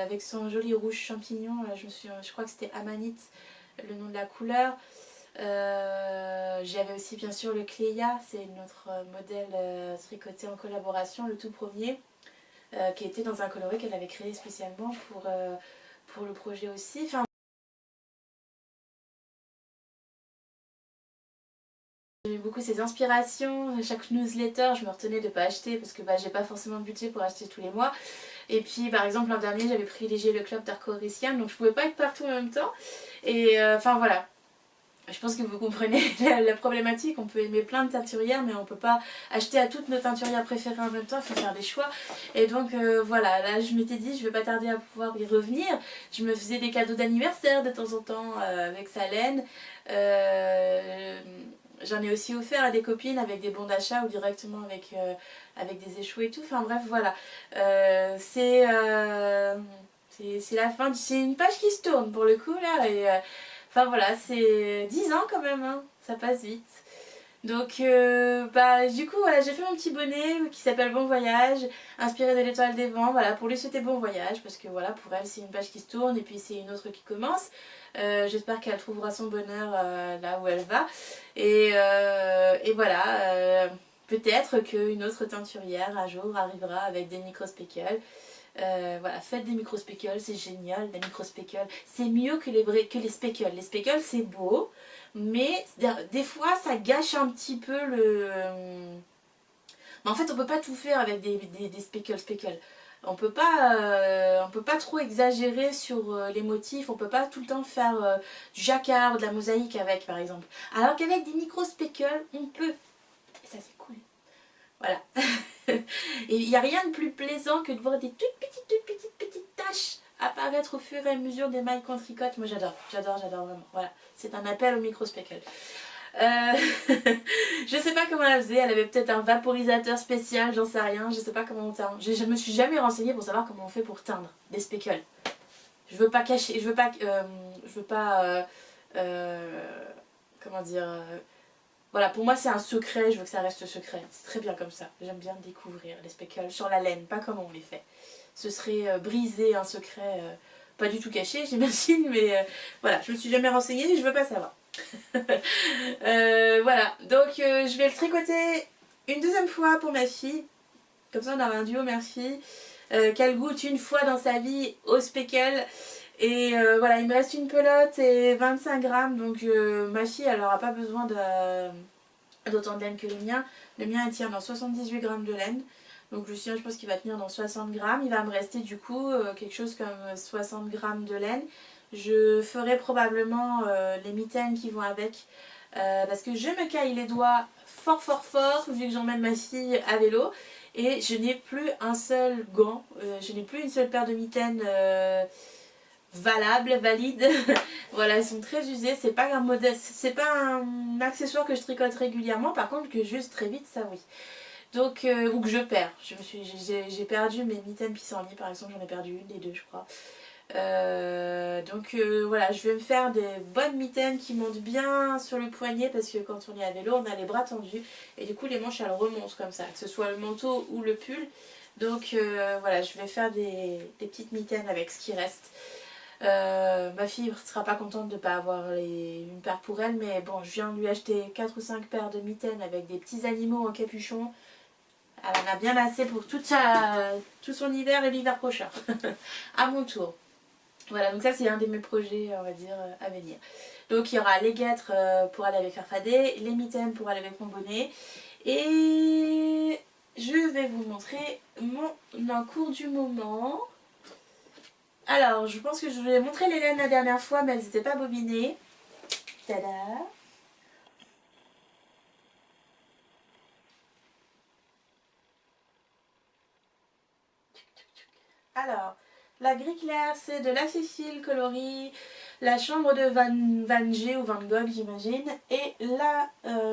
avec son joli rouge champignon. Je crois que c'était Amanite, le nom de la couleur. J'avais aussi bien sûr le Cléa, c'est notre modèle tricoté en collaboration, le tout premier. Qui était dans un coloris qu'elle avait créé spécialement pour le projet aussi. Enfin, j'aimais beaucoup ses inspirations. Chaque newsletter, je me retenais de ne pas acheter parce que j'ai pas forcément de budget pour acheter tous les mois. Et puis par exemple l'an dernier, j'avais privilégié le club d'Arcorician, donc je pouvais pas être partout en même temps. Et enfin voilà. Je pense que vous comprenez la problématique. On peut aimer plein de teinturières, mais on peut pas acheter à toutes nos teinturières préférées en même temps. Il faut faire des choix. Et donc voilà, là je m'étais dit je vais pas tarder à pouvoir y revenir. Je me faisais des cadeaux d'anniversaire de temps en temps avec sa laine. J'en ai aussi offert à des copines avec des bons d'achat ou directement avec des échoués et tout. Enfin bref, voilà. C'est la fin. C'est une page qui se tourne pour le coup là. Et enfin voilà, c'est 10 ans quand même, hein, ça passe vite. Donc du coup voilà, j'ai fait mon petit bonnet qui s'appelle Bon Voyage, inspiré de l'étoile des vents, voilà, pour lui souhaiter bon voyage, parce que voilà, pour elle c'est une page qui se tourne et puis c'est une autre qui commence. J'espère qu'elle trouvera son bonheur là où elle va. Et voilà, peut-être qu'une autre teinturière un jour arrivera avec des micro-speckles. Voilà, faites des micro-speckles, c'est génial, des micro-speckles. C'est mieux que les speckles. Les speckles, c'est beau, mais des fois, ça gâche un petit peu le... Mais en fait, on peut pas tout faire avec des speckles. On peut pas trop exagérer sur les motifs, on peut pas tout le temps faire du jacquard, de la mosaïque avec, par exemple. Alors qu'avec des micro-speckles, on peut. Et ça, c'est cool. Voilà. Et il n'y a rien de plus plaisant que de voir des toutes petites taches apparaître au fur et à mesure des mailles qu'on tricote. Moi j'adore vraiment. Voilà, c'est un appel au micro-speckle. Je sais pas comment elle faisait, elle avait peut-être un vaporisateur spécial, j'en sais rien, je sais pas comment on teint. Je me suis jamais renseignée pour savoir comment on fait pour teindre des speckles. Je veux pas cacher, je veux pas comment dire, voilà, pour moi c'est un secret, je veux que ça reste secret. C'est très bien comme ça. J'aime bien découvrir les speckles sur la laine, pas comment on les fait. Ce serait briser un secret pas du tout caché, j'imagine, mais voilà, je me suis jamais renseignée et je veux pas savoir. Voilà, donc je vais le tricoter une deuxième fois pour ma fille. Comme ça on aura un duo mère-fille qu'elle goûte une fois dans sa vie au speckle. Et voilà, il me reste une pelote et 25 grammes, donc ma fille elle n'aura pas besoin d'autant de laine que le mien. Le mien il tient dans 78 grammes de laine, donc le sien je pense qu'il va tenir dans 60 grammes. Il va me rester du coup quelque chose comme 60 grammes de laine. Je ferai probablement les mitaines qui vont avec, parce que je me caille les doigts fort vu que j'emmène ma fille à vélo. Et je n'ai plus un seul gant, je n'ai plus une seule paire de mitaines valables, valides. Voilà, elles sont très usées. C'est pas un modèle, c'est pas un accessoire que je tricote régulièrement. Par contre, que j'use très vite, ça oui. Donc, ou que je perds. J'ai perdu mes mitaines pissenlit par exemple, j'en ai perdu une des deux, je crois. Voilà, je vais me faire des bonnes mitaines qui montent bien sur le poignet parce que quand on est à vélo, on a les bras tendus et du coup les manches elles remontent comme ça, que ce soit le manteau ou le pull. Donc voilà, je vais faire des petites mitaines avec ce qui reste. Ma fille ne sera pas contente de ne pas avoir une paire pour elle, mais bon, je viens de lui acheter 4 ou 5 paires de mitaines avec des petits animaux en capuchon. Elle en a bien assez pour tout son hiver et l'hiver prochain. À mon tour. Voilà, donc ça c'est un de mes projets, on va dire, à venir. Donc il y aura les guêtres pour aller avec Farfadet, les mitaines pour aller avec mon bonnet. Et je vais vous montrer mon encours du moment. Alors, je pense que je vous ai montré les laines la dernière fois, mais elles n'étaient pas bobinées. Tada! Alors, la gris clair, c'est de la Cécile coloris, la chambre de Van G ou Van Gogh, j'imagine. Et la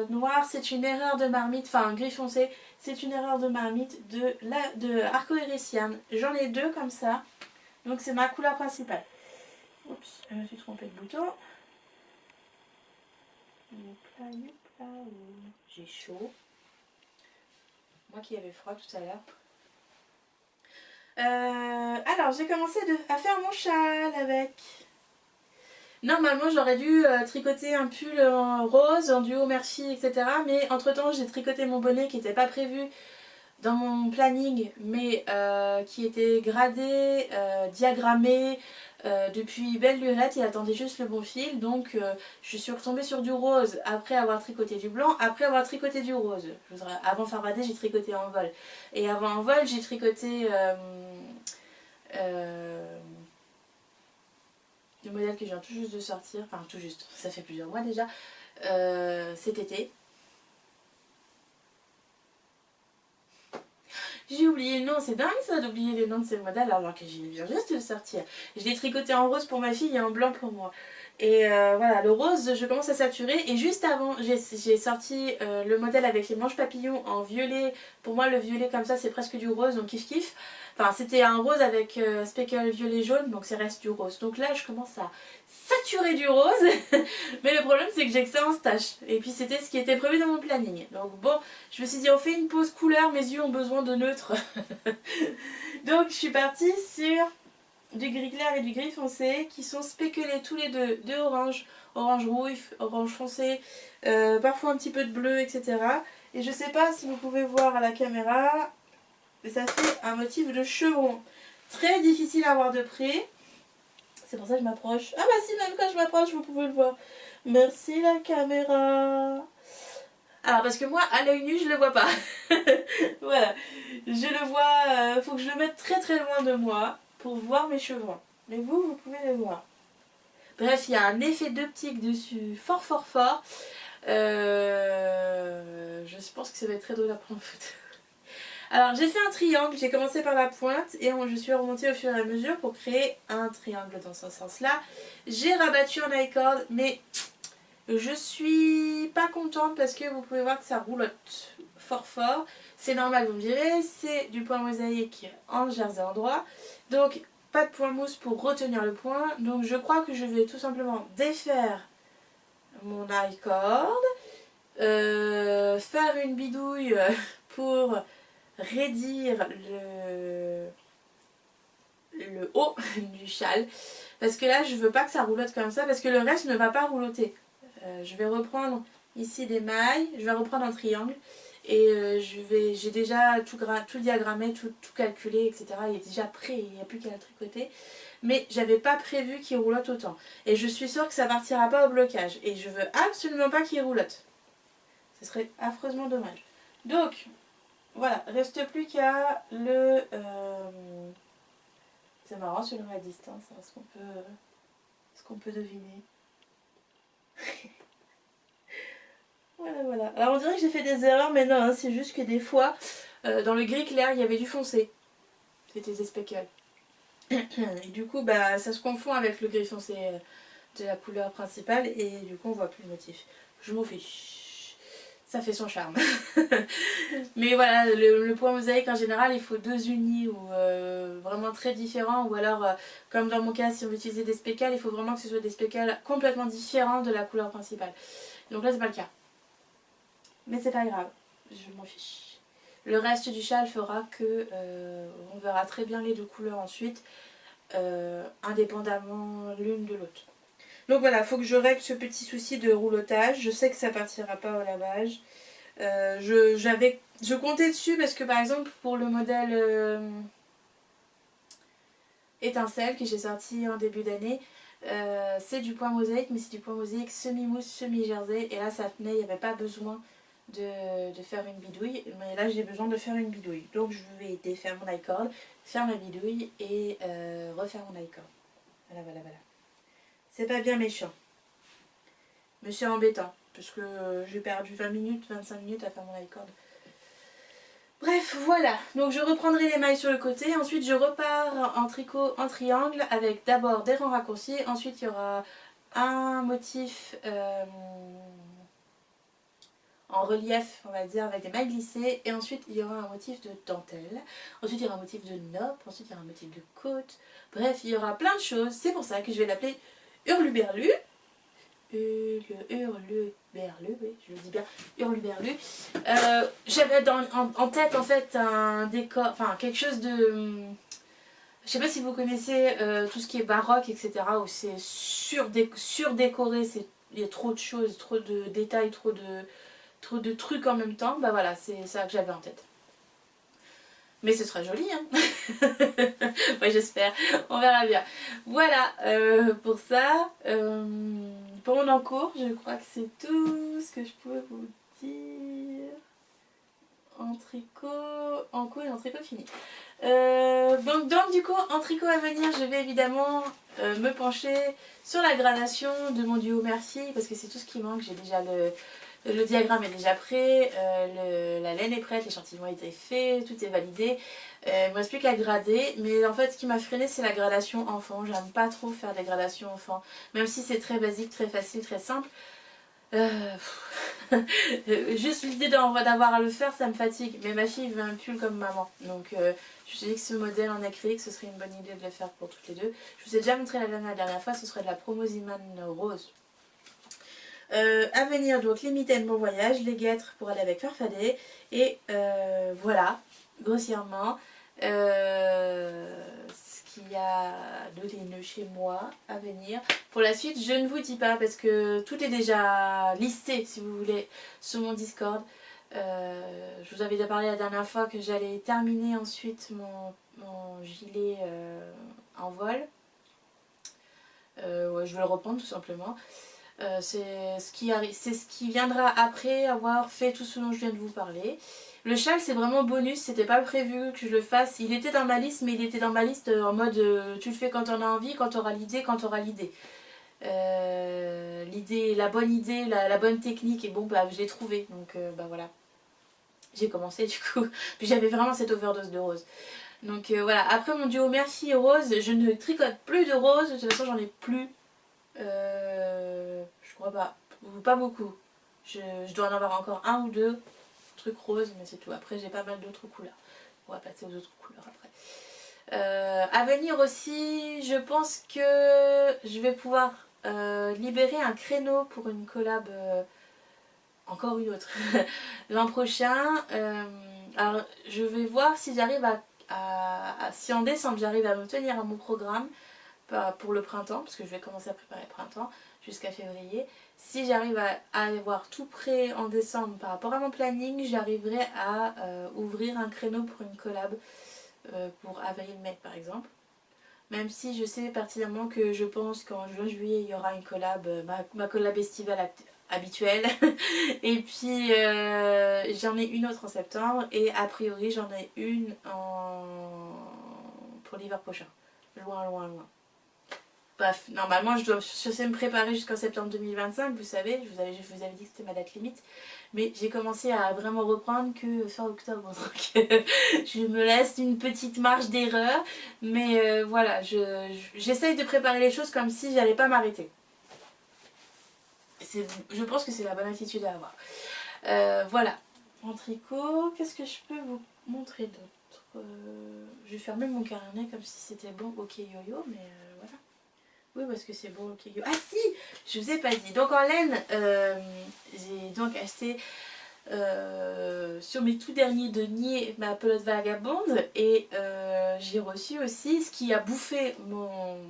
noire, c'est une erreur de marmite, enfin gris foncé, c'est une erreur de marmite de Arco Hériciane. J'en ai deux comme ça, donc c'est ma couleur principale. Oups, je me suis trompée de bouton. J'ai chaud. Moi qui avais froid tout à l'heure. Alors, j'ai commencé à faire mon châle avec. Normalement, j'aurais dû tricoter un pull en rose, en duo Murphy, etc. Mais entre temps, j'ai tricoté mon bonnet qui n'était pas prévu dans mon planning, mais qui était gradé, diagrammé depuis belle lurette. Il attendait juste le bon fil. Donc, je suis retombée sur du rose après avoir tricoté du blanc, après avoir tricoté du rose. Avant Farfadet, j'ai tricoté en vol. Et avant en vol, j'ai tricoté le modèle que je viens tout juste de sortir, enfin tout juste, ça fait plusieurs mois déjà, cet été. J'ai oublié le nom, c'est dingue ça d'oublier les noms de ces modèles alors que je viens juste de le sortir. Je l'ai tricoté en rose pour ma fille et en blanc pour moi. Et voilà, le rose, je commence à saturer. Et juste avant, j'ai sorti le modèle avec les manches papillons en violet. Pour moi, le violet comme ça, c'est presque du rose, donc kiff kiff. Enfin, c'était un rose avec speckle violet jaune, donc ça reste du rose. Donc là, je commence à saturer du rose. Mais le problème, c'est que j'ai que ça en stash. Et puis, c'était ce qui était prévu dans mon planning. Donc bon, je me suis dit, on fait une pause couleur, mes yeux ont besoin de neutre. Donc, je suis partie sur du gris clair et du gris foncé qui sont spéculés tous les deux de orange, orange rouille, orange foncé, parfois un petit peu de bleu, etc. Et je sais pas si vous pouvez voir à la caméra, mais ça fait un motif de chevron. Très difficile à voir de près. C'est pour ça que je m'approche. Ah bah si, même quand je m'approche, vous pouvez le voir. Merci la caméra. Alors parce que moi, à l'œil nu, je le vois pas. Voilà. Je le vois, faut que je le mette très très loin de moi pour voir mes chevrons. Mais vous, vous pouvez les voir. Bref, il y a un effet d'optique dessus fort fort fort. Je pense que ça va être très drôle à prendre en photo. Alors j'ai fait un triangle, j'ai commencé par la pointe et je suis remontée au fur et à mesure pour créer un triangle dans ce sens-là. J'ai rabattu en I-cord, mais je suis pas contente parce que vous pouvez voir que ça roulotte fort fort. C'est normal, vous me direz, c'est du point mosaïque en jersey endroit. Donc pas de point mousse pour retenir le point. Donc je crois que je vais tout simplement défaire mon I-cord, faire une bidouille pour raidir le haut du châle. Parce que là, je veux pas que ça roulotte comme ça parce que le reste ne va pas roulotter. Je vais reprendre ici des mailles, je vais reprendre un triangle et j'ai déjà tout diagrammé, tout calculé, etc. Il est déjà prêt, il n'y a plus qu'à le tricoter. Mais j'avais pas prévu qu'il roulotte autant. Et je suis sûre que ça partira pas au blocage. Et je veux absolument pas qu'il roulotte. Ce serait affreusement dommage. Donc, voilà, reste plus qu'à le... C'est marrant selon la distance, hein, ce qu'on peut deviner. Voilà, voilà. Alors on dirait que j'ai fait des erreurs, mais non, hein, c'est juste que des fois, dans le gris clair, il y avait du foncé. C'était des speckles. Et du coup, bah, ça se confond avec le gris foncé de la couleur principale et du coup on voit plus le motif. Je m'en fiche. Ça fait son charme. Mais voilà, le point mosaïque en général, il faut deux unis ou vraiment très différents. Ou alors, comme dans mon cas, si on veut utiliser des spécales, il faut vraiment que ce soit des spécales complètement différents de la couleur principale. Donc là, c'est pas le cas. Mais c'est pas grave, je m'en fiche. Le reste du châle fera que on verra très bien les deux couleurs ensuite, indépendamment l'une de l'autre. Donc voilà, il faut que je règle ce petit souci de roulotage. Je sais que ça partira pas au lavage. Je comptais dessus parce que par exemple pour le modèle étincelle que j'ai sorti en début d'année, c'est du point mosaïque, mais c'est du point mosaïque semi-mousse, semi-jersey. Et là ça tenait, il n'y avait pas besoin de faire une bidouille. Mais là j'ai besoin de faire une bidouille. Donc je vais défaire mon i-cord, faire ma bidouille et refaire mon i-cord. Voilà, voilà, voilà. C'est pas bien méchant. Mais c'est embêtant. Parce que j'ai perdu 20 minutes, 25 minutes à faire mon i-cord. Bref, voilà. Donc je reprendrai les mailles sur le côté. Ensuite, je repars en tricot en triangle avec d'abord des rangs raccourcis. Ensuite, il y aura un motif en relief, on va dire, avec des mailles glissées. Et ensuite, il y aura un motif de dentelle. Ensuite, il y aura un motif de nopp. Ensuite, il y aura un motif de côte. Bref, il y aura plein de choses. C'est pour ça que je vais l'appeler Hurluberlu. Hurluberlu, oui, je le dis bien, Hurluberlu. J'avais en tête en fait un décor, enfin quelque chose de... Je sais pas si vous connaissez tout ce qui est baroque, etc. où c'est surdécoré, il y a trop de choses, trop de détails, trop de trucs en même temps. Bah voilà, c'est ça que j'avais en tête. Mais ce sera joli, hein. Ouais, j'espère. On verra bien. Voilà pour ça. Pour mon encours, je crois que c'est tout ce que je peux vous dire. En tricot, en coup et en tricot fini. Donc du coup, en tricot à venir, je vais évidemment me pencher sur la gradation de mon duo Merci, parce que c'est tout ce qui manque. J'ai déjà le diagramme est déjà prêt, la laine est prête, l'échantillon a été fait, tout est validé. Il ne me reste plus qu'à grader, mais en fait ce qui m'a freiné c'est la gradation enfant. J'aime pas trop faire des gradations enfant, même si c'est très basique, très facile, très simple. Juste l'idée d'avoir à le faire, ça me fatigue. Mais ma fille veut un pull comme maman, donc je me suis dit que ce modèle en acrylique, ce serait une bonne idée de le faire pour toutes les deux. Je vous ai déjà montré la laine la dernière fois, ce serait de la Promo Ziman rose. À venir donc les mitaines bon voyage, les guêtres pour aller avec farfadet et voilà grossièrement ce qu'il y a de laineux chez moi à venir. Pour la suite je ne vous dis pas parce que tout est déjà listé si vous voulez sur mon Discord. Je vous avais déjà parlé la dernière fois que j'allais terminer ensuite mon gilet en vol. Ouais, je vais le reprendre tout simplement. C'est ce qui viendra après avoir fait tout ce dont je viens de vous parler. Le châle c'est vraiment bonus, c'était pas prévu que je le fasse. Il était dans ma liste, mais il était dans ma liste en mode tu le fais quand on a envie, quand tu auras l'idée, quand tu auras l'idée. L'idée, la bonne idée, la bonne technique, et bon bah je l'ai trouvé. Donc bah voilà. J'ai commencé du coup. Puis j'avais vraiment cette overdose de rose. Donc voilà, après mon duo Merci rose, je ne tricote plus de rose, de toute façon j'en ai plus. Je crois pas, ou pas beaucoup. Je dois en avoir encore un ou deux trucs roses, mais c'est tout. Après, j'ai pas mal d'autres couleurs. On va passer aux autres couleurs après. À venir aussi, je pense que je vais pouvoir libérer un créneau pour une collab, encore une autre, l'an prochain. Alors, je vais voir si j'arrive si en décembre j'arrive à me tenir à mon programme pour le printemps, parce que je vais commencer à préparer le printemps jusqu'à février. Si j'arrive à avoir tout prêt en décembre par rapport à mon planning, j'arriverai à ouvrir un créneau pour une collab pour avril-mai par exemple. Même si je sais pertinemment que je pense qu'en juin-juillet il y aura une collab, ma collab estivale habituelle. Et puis j'en ai une autre en septembre et a priori j'en ai une pour l'hiver prochain. Loin, loin, loin. Bref, normalement je dois censé me préparer jusqu'en septembre 2025, vous savez, je vous avais dit que c'était ma date limite. Mais j'ai commencé à vraiment reprendre que fin octobre, donc je me laisse une petite marge d'erreur. Mais voilà, j'essaye de préparer les choses comme si j'allais pas m'arrêter. Je pense que c'est la bonne attitude à avoir. Voilà, en tricot, qu'est-ce que je peux vous montrer d'autre Je vais fermer mon carnet comme si c'était bon, ok yo-yo, mais voilà. Oui, parce que c'est bon, ok yo. Ah si, je vous ai pas dit. Donc en laine, j'ai donc acheté sur mes tout derniers deniers ma pelote vagabonde et j'ai reçu aussi ce qui a bouffé mon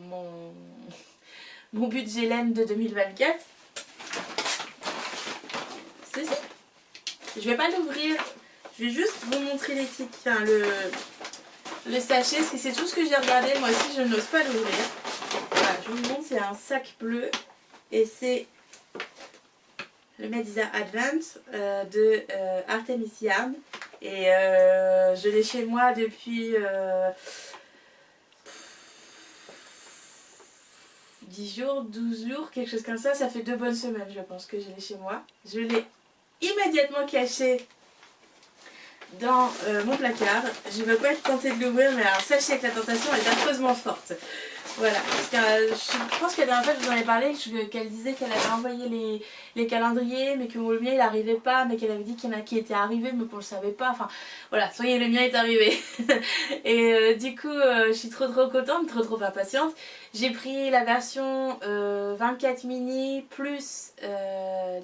budget laine de 2024. Ceci. Je vais pas l'ouvrir, je vais juste vous montrer l'étiquette, enfin, le sachet, parce que c'est tout ce que j'ai regardé, moi aussi je n'ose pas l'ouvrir. Voilà, je vous montre, c'est un sac bleu et c'est le Mediza Advance de Artemis Yarn et je l'ai chez moi depuis 10 jours, 12 jours, quelque chose comme ça. Ça fait 2 bonnes semaines je pense que je l'ai chez moi. Je l'ai immédiatement caché dans mon placard. Je ne veux pas être tentée de l'ouvrir, mais alors sachez que la tentation est affreusement forte. Voilà, parce que je pense que la dernière fois je vous en ai parlé, qu'elle disait qu'elle avait envoyé les calendriers, mais que le mien il n'arrivait pas, mais qu'elle avait dit qu'il y en a qui étaient arrivés, mais qu'on ne le savait pas. Enfin voilà, soyez, le mien est arrivé. Et du coup, je suis trop contente, trop impatiente. J'ai pris la version 24 mini plus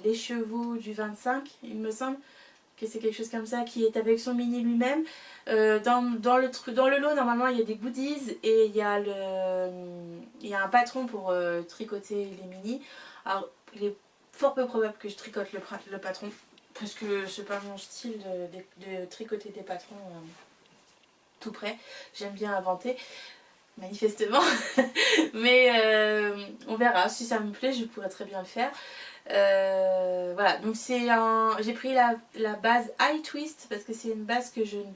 les chevaux du 25, il me semble que c'est quelque chose comme ça, qui est avec son mini lui-même. Dans le lot, normalement, il y a des goodies et il y a un patron pour tricoter les mini. Alors, il est fort peu probable que je tricote le patron, parce que c'est pas mon style de tricoter des patrons tout près. J'aime bien inventer, manifestement. Mais on verra, si ça me plaît, je pourrais très bien le faire. Voilà, donc j'ai pris la base High Twist parce que c'est une base que je ne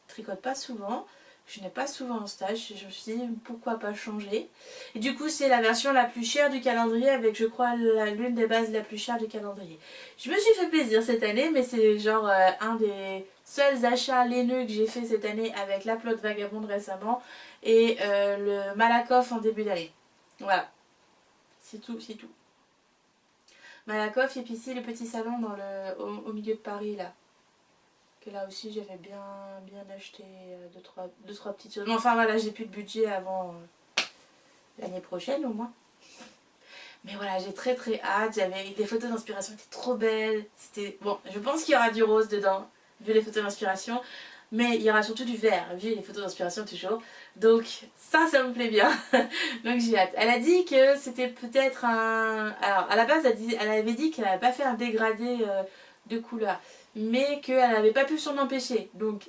tricote pas souvent, je n'ai pas souvent en stage, je me suis dit pourquoi pas changer. Et du coup c'est la version la plus chère du calendrier avec je crois l'une des bases la plus chère du calendrier. Je me suis fait plaisir cette année, mais c'est genre un des seuls achats laineux que j'ai fait cette année avec la pelote vagabonde récemment et le Malakoff en début d'année. Voilà, c'est tout, c'est tout. Malakoff et puis ici le petit salon au milieu de Paris là. Que là aussi j'avais bien acheté 2-3 petites choses. Mais enfin voilà, j'ai plus de budget avant l'année prochaine au moins. Mais voilà, j'ai très hâte. Les photos d'inspiration étaient trop belles. Bon, je pense qu'il y aura du rose dedans, vu les photos d'inspiration. Mais il y aura surtout du vert, vu les photos d'inspiration toujours. Donc ça me plaît bien. Donc j'ai hâte. Elle a dit que c'était peut-être un... Alors à la base, elle avait dit qu'elle n'avait pas fait un dégradé de couleur. Mais qu'elle n'avait pas pu s'en empêcher. Donc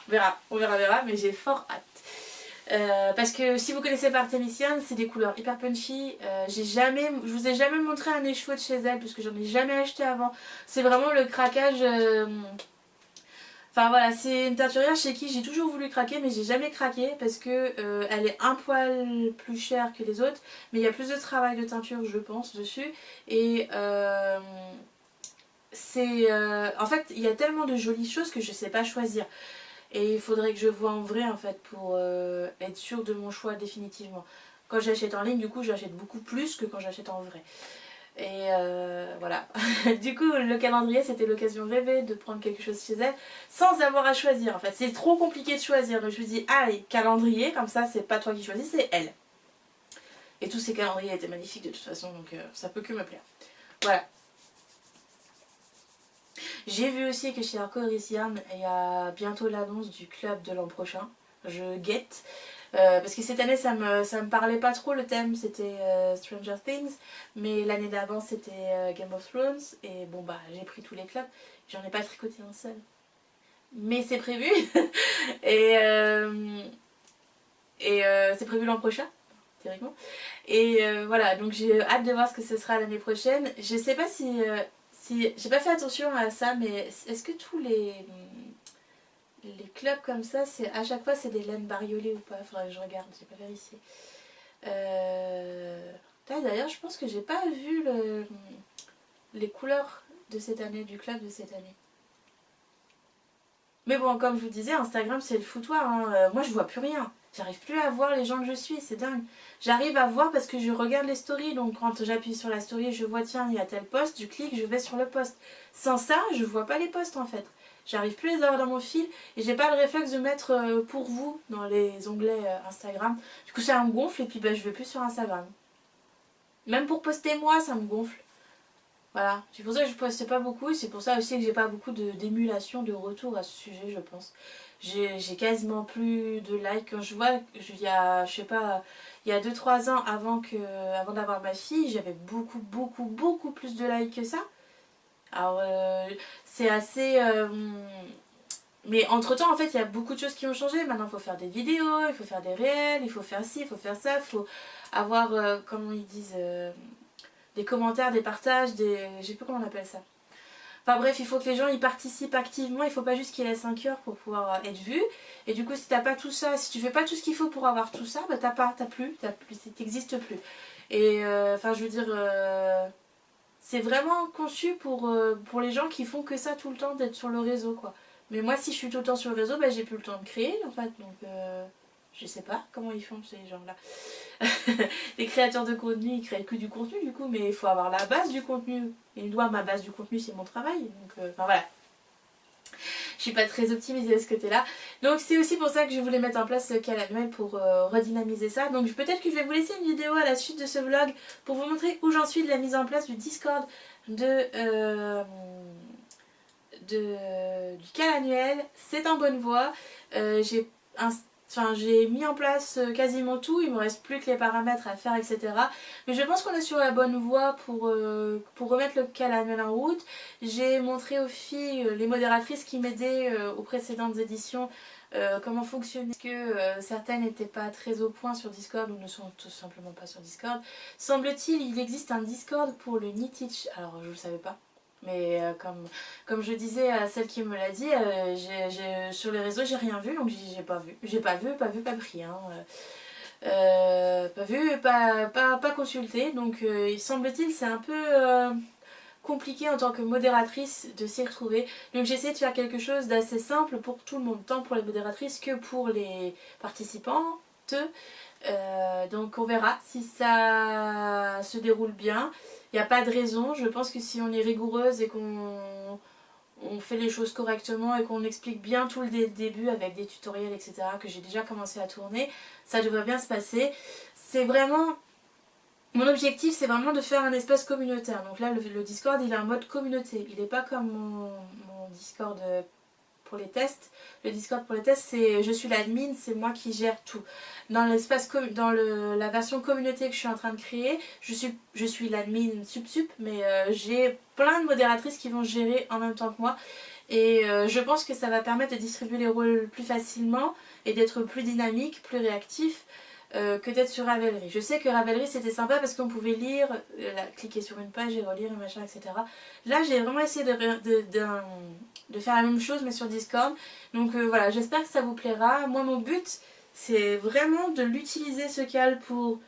voilà, on verra, mais j'ai fort hâte. Parce que si vous connaissez pas Artemis Yarn, c'est des couleurs hyper punchy. Je vous ai jamais montré un écheveau de chez elle, puisque j'en ai jamais acheté avant. C'est vraiment le craquage... Enfin voilà, c'est une teinturière chez qui j'ai toujours voulu craquer, mais j'ai jamais craqué parce que elle est un poil plus chère que les autres, mais il y a plus de travail de teinture, je pense, dessus. Et en fait, il y a tellement de jolies choses que je sais pas choisir. Et il faudrait que je voie en vrai en fait pour être sûre de mon choix définitivement. Quand j'achète en ligne, du coup, j'achète beaucoup plus que quand j'achète en vrai. Et voilà. Du coup, le calendrier, c'était l'occasion rêvée de prendre quelque chose chez elle sans avoir à choisir. En fait, c'est trop compliqué de choisir. Donc je me dis, allez, calendrier, comme ça, c'est pas toi qui choisis, c'est elle. Et tous ces calendriers étaient magnifiques de toute façon, donc ça peut que me plaire. Voilà. J'ai vu aussi que chez Arcoiris Yarn, il y a bientôt l'annonce du club de l'an prochain. Je guette. Parce que cette année ça me parlait pas trop, le thème c'était Stranger Things, mais l'année d'avant c'était Game of Thrones, et bon bah j'ai pris tous les clubs, j'en ai pas tricoté un seul. Mais c'est prévu, et c'est prévu l'an prochain, théoriquement. Et voilà, donc j'ai hâte de voir ce que ce sera l'année prochaine. Je sais pas si j'ai pas fait attention à ça, mais est-ce que tous les clubs comme ça, à chaque fois c'est des laines bariolées ou pas? Faudrait que je regarde, j'ai pas vérifié. D'ailleurs, je pense que j'ai pas vu les couleurs de cette année, du club de cette année. Mais bon, comme je vous disais, Instagram c'est le foutoir. Hein. Moi je vois plus rien. J'arrive plus à voir les gens que je suis, c'est dingue. J'arrive à voir parce que je regarde les stories. Donc quand j'appuie sur la story, je vois tiens, il y a tel post, je clique, je vais sur le post. Sans ça, je vois pas les posts en fait. J'arrive plus à les avoir dans mon fil et j'ai pas le réflexe de mettre pour vous dans les onglets Instagram. Du coup ça me gonfle et puis bah, je vais plus sur Instagram. Même pour poster moi, ça me gonfle. Voilà, c'est pour ça que je poste pas beaucoup et c'est pour ça aussi que j'ai pas beaucoup d'émulation, de retour à ce sujet, je pense. J'ai quasiment plus de likes. Quand je vois, il y a, je sais pas, il y a 2-3 ans avant d'avoir ma fille, j'avais beaucoup plus de likes que ça. Alors, c'est assez. Mais entre temps, en fait, il y a beaucoup de choses qui ont changé. Maintenant, il faut faire des vidéos, il faut faire des réels, il faut faire ci, il faut faire ça, il faut avoir, comment ils disent, des commentaires, des partages, je sais plus comment on appelle ça. Enfin bref, il faut que les gens y participent activement, il faut pas juste qu'ils laissent un cœur pour pouvoir être vu. Et du coup, si t'as pas tout ça, si tu fais pas tout ce qu'il faut pour avoir tout ça, bah t'existes plus. Et enfin, je veux dire, c'est vraiment conçu pour les gens qui font que ça tout le temps, d'être sur le réseau, quoi. Mais moi, si je suis tout le temps sur le réseau, bah j'ai plus le temps de créer, en fait. Donc, je sais pas comment ils font ces gens-là. Les créateurs de contenu, ils créent que du contenu du coup, mais il faut avoir la base du contenu. Et moi, ma base du contenu, c'est mon travail. Donc, enfin voilà. Je suis pas très optimisée de ce côté-là. Donc c'est aussi pour ça que je voulais mettre en place le cal annuel pour redynamiser ça. Donc peut-être que je vais vous laisser une vidéo à la suite de ce vlog pour vous montrer où j'en suis de la mise en place du Discord du cal annuel. C'est en bonne voie. J'ai mis en place quasiment tout, il me reste plus que les paramètres à faire, etc. Mais je pense qu'on est sur la bonne voie pour remettre le cal annuel en route. J'ai montré aux filles, les modératrices qui m'aidaient aux précédentes éditions, comment fonctionner. Parce que certaines n'étaient pas très au point sur Discord ou ne sont tout simplement pas sur Discord. Semble-t-il, il existe un Discord pour le Knitich. Alors je ne le savais pas. Mais comme je disais à celle qui me l'a dit, sur les réseaux j'ai rien vu, donc j'ai pas vu. J'ai pas vu, pas pris. Hein. Pas vu, pas consulté. Donc il semble-t-il c'est un peu compliqué en tant que modératrice de s'y retrouver. Donc j'ai essayé de faire quelque chose d'assez simple pour tout le monde, tant pour les modératrices que pour les participantes. Donc on verra si ça se déroule bien. Il n'y a pas de raison. Je pense que si on est rigoureuse et qu'on fait les choses correctement et qu'on explique bien tout le début avec des tutoriels, etc., que j'ai déjà commencé à tourner, ça devrait bien se passer. C'est vraiment... Mon objectif, c'est vraiment de faire un espace communautaire. Donc là, le Discord, il a un mode communauté. Il n'est pas comme mon Discord pour les tests. Le Discord pour les tests, c'est je suis l'admin, c'est moi qui gère tout. Dans l'espace la version communauté que je suis en train de créer, je suis l'admin sup, mais j'ai plein de modératrices qui vont gérer en même temps que moi. Et je pense que ça va permettre de distribuer les rôles plus facilement et d'être plus dynamique, plus réactif. Que d'être sur Ravelry. Je sais que Ravelry c'était sympa parce qu'on pouvait lire, cliquer sur une page et relire et machin, etc. Là j'ai vraiment essayé de faire la même chose mais sur Discord. Donc voilà, j'espère que ça vous plaira. Moi mon but c'est vraiment de l'utiliser ce cal pour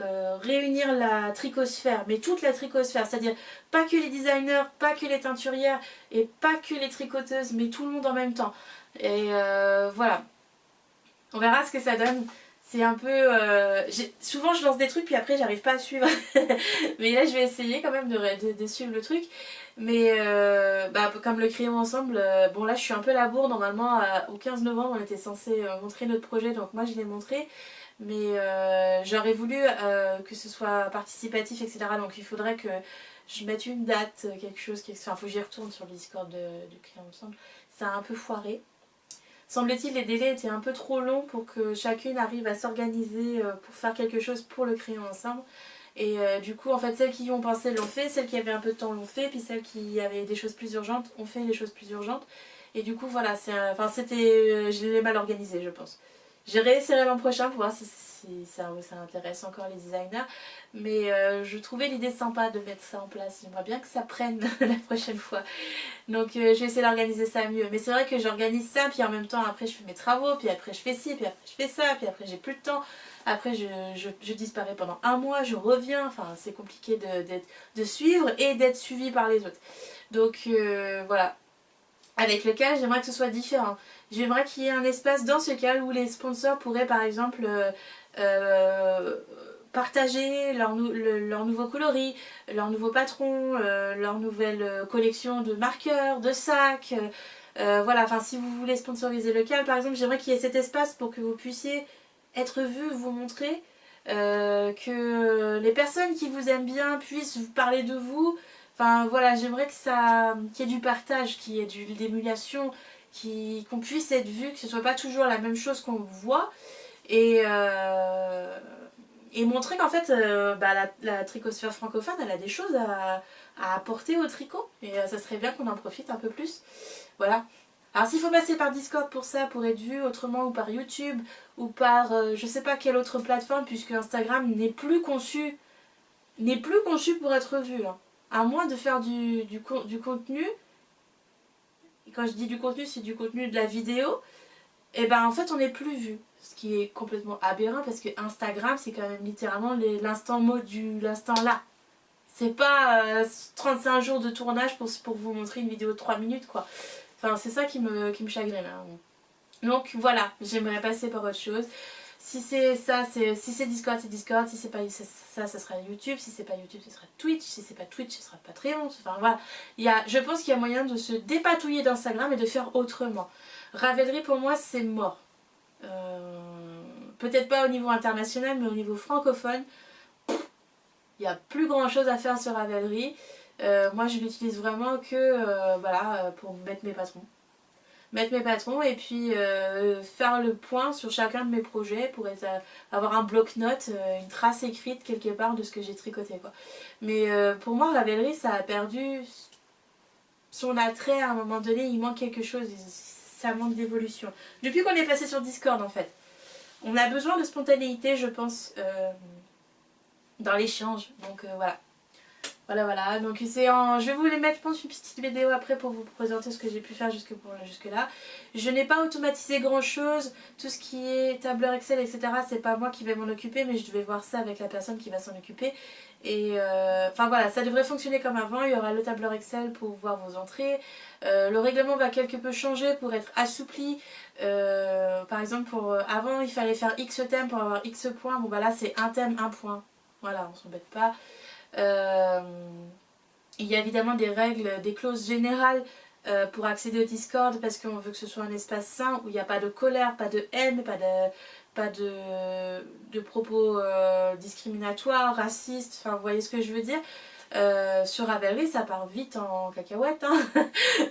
réunir la tricosphère, mais toute la tricosphère, c'est-à-dire pas que les designers, pas que les teinturières et pas que les tricoteuses, mais tout le monde en même temps. Et voilà, on verra ce que ça donne. C'est un peu... souvent je lance des trucs puis après j'arrive pas à suivre. Mais là je vais essayer quand même de suivre le truc. Mais comme le crayon ensemble, bon là je suis un peu à la bourre. Normalement au 15 novembre on était censé montrer notre projet. Donc moi je l'ai montré. Mais j'aurais voulu que ce soit participatif, etc. Donc il faudrait que je mette une date, quelque chose. Enfin faut que j'y retourne sur le Discord du crayon ensemble. Ça a un peu foiré. Semble-t-il les délais étaient un peu trop longs pour que chacune arrive à s'organiser pour faire quelque chose pour le crayon ensemble. Et du coup en fait celles qui y ont pensé l'ont fait, celles qui avaient un peu de temps l'ont fait, puis celles qui avaient des choses plus urgentes ont fait les choses plus urgentes. Et du coup voilà, je l'ai mal organisé je pense. Je réessayerai l'an prochain pour voir si ça intéresse encore les designers. Mais je trouvais l'idée sympa de mettre ça en place. J'aimerais bien que ça prenne la prochaine fois. Donc je vais essayer d'organiser ça mieux. Mais c'est vrai que j'organise ça, puis en même temps après je fais mes travaux, puis après je fais ci, puis après je fais ça, puis après j'ai plus le temps. Après je disparais pendant un mois, je reviens. Enfin c'est compliqué de suivre et d'être suivi par les autres. Donc voilà. Avec le cal, j'aimerais que ce soit différent. J'aimerais qu'il y ait un espace dans ce cal où les sponsors pourraient par exemple euh, partager leur nouveau coloris, leur nouveau patron, leur nouvelle collection de marqueurs, de sacs. Voilà, enfin si vous voulez sponsoriser le cal par exemple, j'aimerais qu'il y ait cet espace pour que vous puissiez être vu, vous montrer, que les personnes qui vous aiment bien puissent vous parler de vous. Enfin voilà, j'aimerais que ça, qu'il y ait du partage, qu'il y ait de l'émulation, qu'on puisse être vu, que ce soit pas toujours la même chose qu'on voit. Et, et montrer qu'en fait, la tricosphère francophone, elle a des choses à apporter au tricot. Et ça serait bien qu'on en profite un peu plus. Voilà. Alors s'il faut passer par Discord pour ça, pour être vu autrement, ou par YouTube, ou par je sais pas quelle autre plateforme, puisque Instagram n'est plus conçu pour être vu. Hein. À moins de faire du contenu. Et quand je dis du contenu, c'est du contenu de la vidéo. Et ben en fait on n'est plus vu. Ce qui est complètement aberrant parce que Instagram c'est quand même littéralement l'instant mode l'instant là. C'est pas 35 jours de tournage pour vous montrer une vidéo de 3 minutes quoi. Enfin c'est ça qui me chagrine. Hein. Donc voilà, j'aimerais passer par autre chose. Si c'est ça, si c'est Discord, c'est Discord. Si c'est pas ça, ça sera YouTube. Si c'est pas YouTube, ce sera Twitch. Si c'est pas Twitch, ce sera Patreon. Enfin voilà, je pense qu'il y a moyen de se dépatouiller d'Instagram et de faire autrement. Ravelry pour moi c'est mort. Peut-être pas au niveau international, mais au niveau francophone, il n'y a plus grand chose à faire sur Ravelry. Moi je l'utilise vraiment que pour mettre mes patrons. Mettre mes patrons et puis faire le point sur chacun de mes projets pour avoir un bloc-notes, une trace écrite quelque part de ce que j'ai tricoté. Quoi. Mais pour moi, Ravelry, ça a perdu son attrait à un moment donné, il manque quelque chose, ça manque d'évolution. Depuis qu'on est passé sur Discord en fait. On a besoin de spontanéité, je pense, dans l'échange. Donc voilà. Voilà. Donc je vais vous les mettre, je pense, une petite vidéo après pour vous présenter ce que j'ai pu faire jusque là. Je n'ai pas automatisé grand chose. Tout ce qui est tableur Excel, etc. C'est pas moi qui vais m'en occuper, mais je vais voir ça avec la personne qui va s'en occuper. Et enfin voilà, ça devrait fonctionner comme avant. Il y aura le tableur Excel pour voir vos entrées. Le règlement va quelque peu changer pour être assoupli. Par exemple, avant il fallait faire X thèmes pour avoir X points. Bon bah là c'est un thème, un point. Voilà, on s'embête pas. Il y a évidemment des règles, des clauses générales pour accéder au Discord parce qu'on veut que ce soit un espace sain où il n'y a pas de colère, pas de haine, pas de propos discriminatoires, racistes, enfin vous voyez ce que je veux dire. Sur Ravelry ça part vite en cacahuète hein.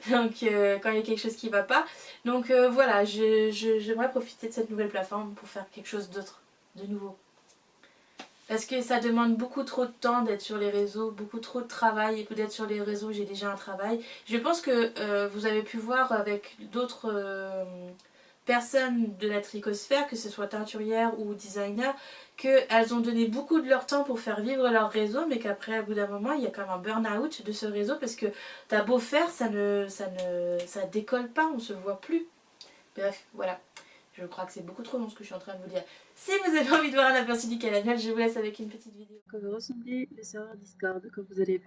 Donc quand il y a quelque chose qui va pas. Donc voilà, j'aimerais profiter de cette nouvelle plateforme pour faire quelque chose d'autre, de nouveau. Parce que ça demande beaucoup trop de temps d'être sur les réseaux, beaucoup trop de travail et d'être sur les réseaux, j'ai déjà un travail. Je pense que vous avez pu voir avec d'autres personnes de la tricosphère, que ce soit teinturières ou designers, qu'elles ont donné beaucoup de leur temps pour faire vivre leur réseau, mais qu'après, au bout d'un moment, il y a quand même un burn-out de ce réseau parce que t'as beau faire, ça décolle pas, on se voit plus. Bref, voilà. Je crois que c'est beaucoup trop long ce que je suis en train de vous dire. Si vous avez envie de voir un aperçu du canal, je vous laisse avec une petite vidéo. Quand vous ressemblez le serveur Discord, quand vous allez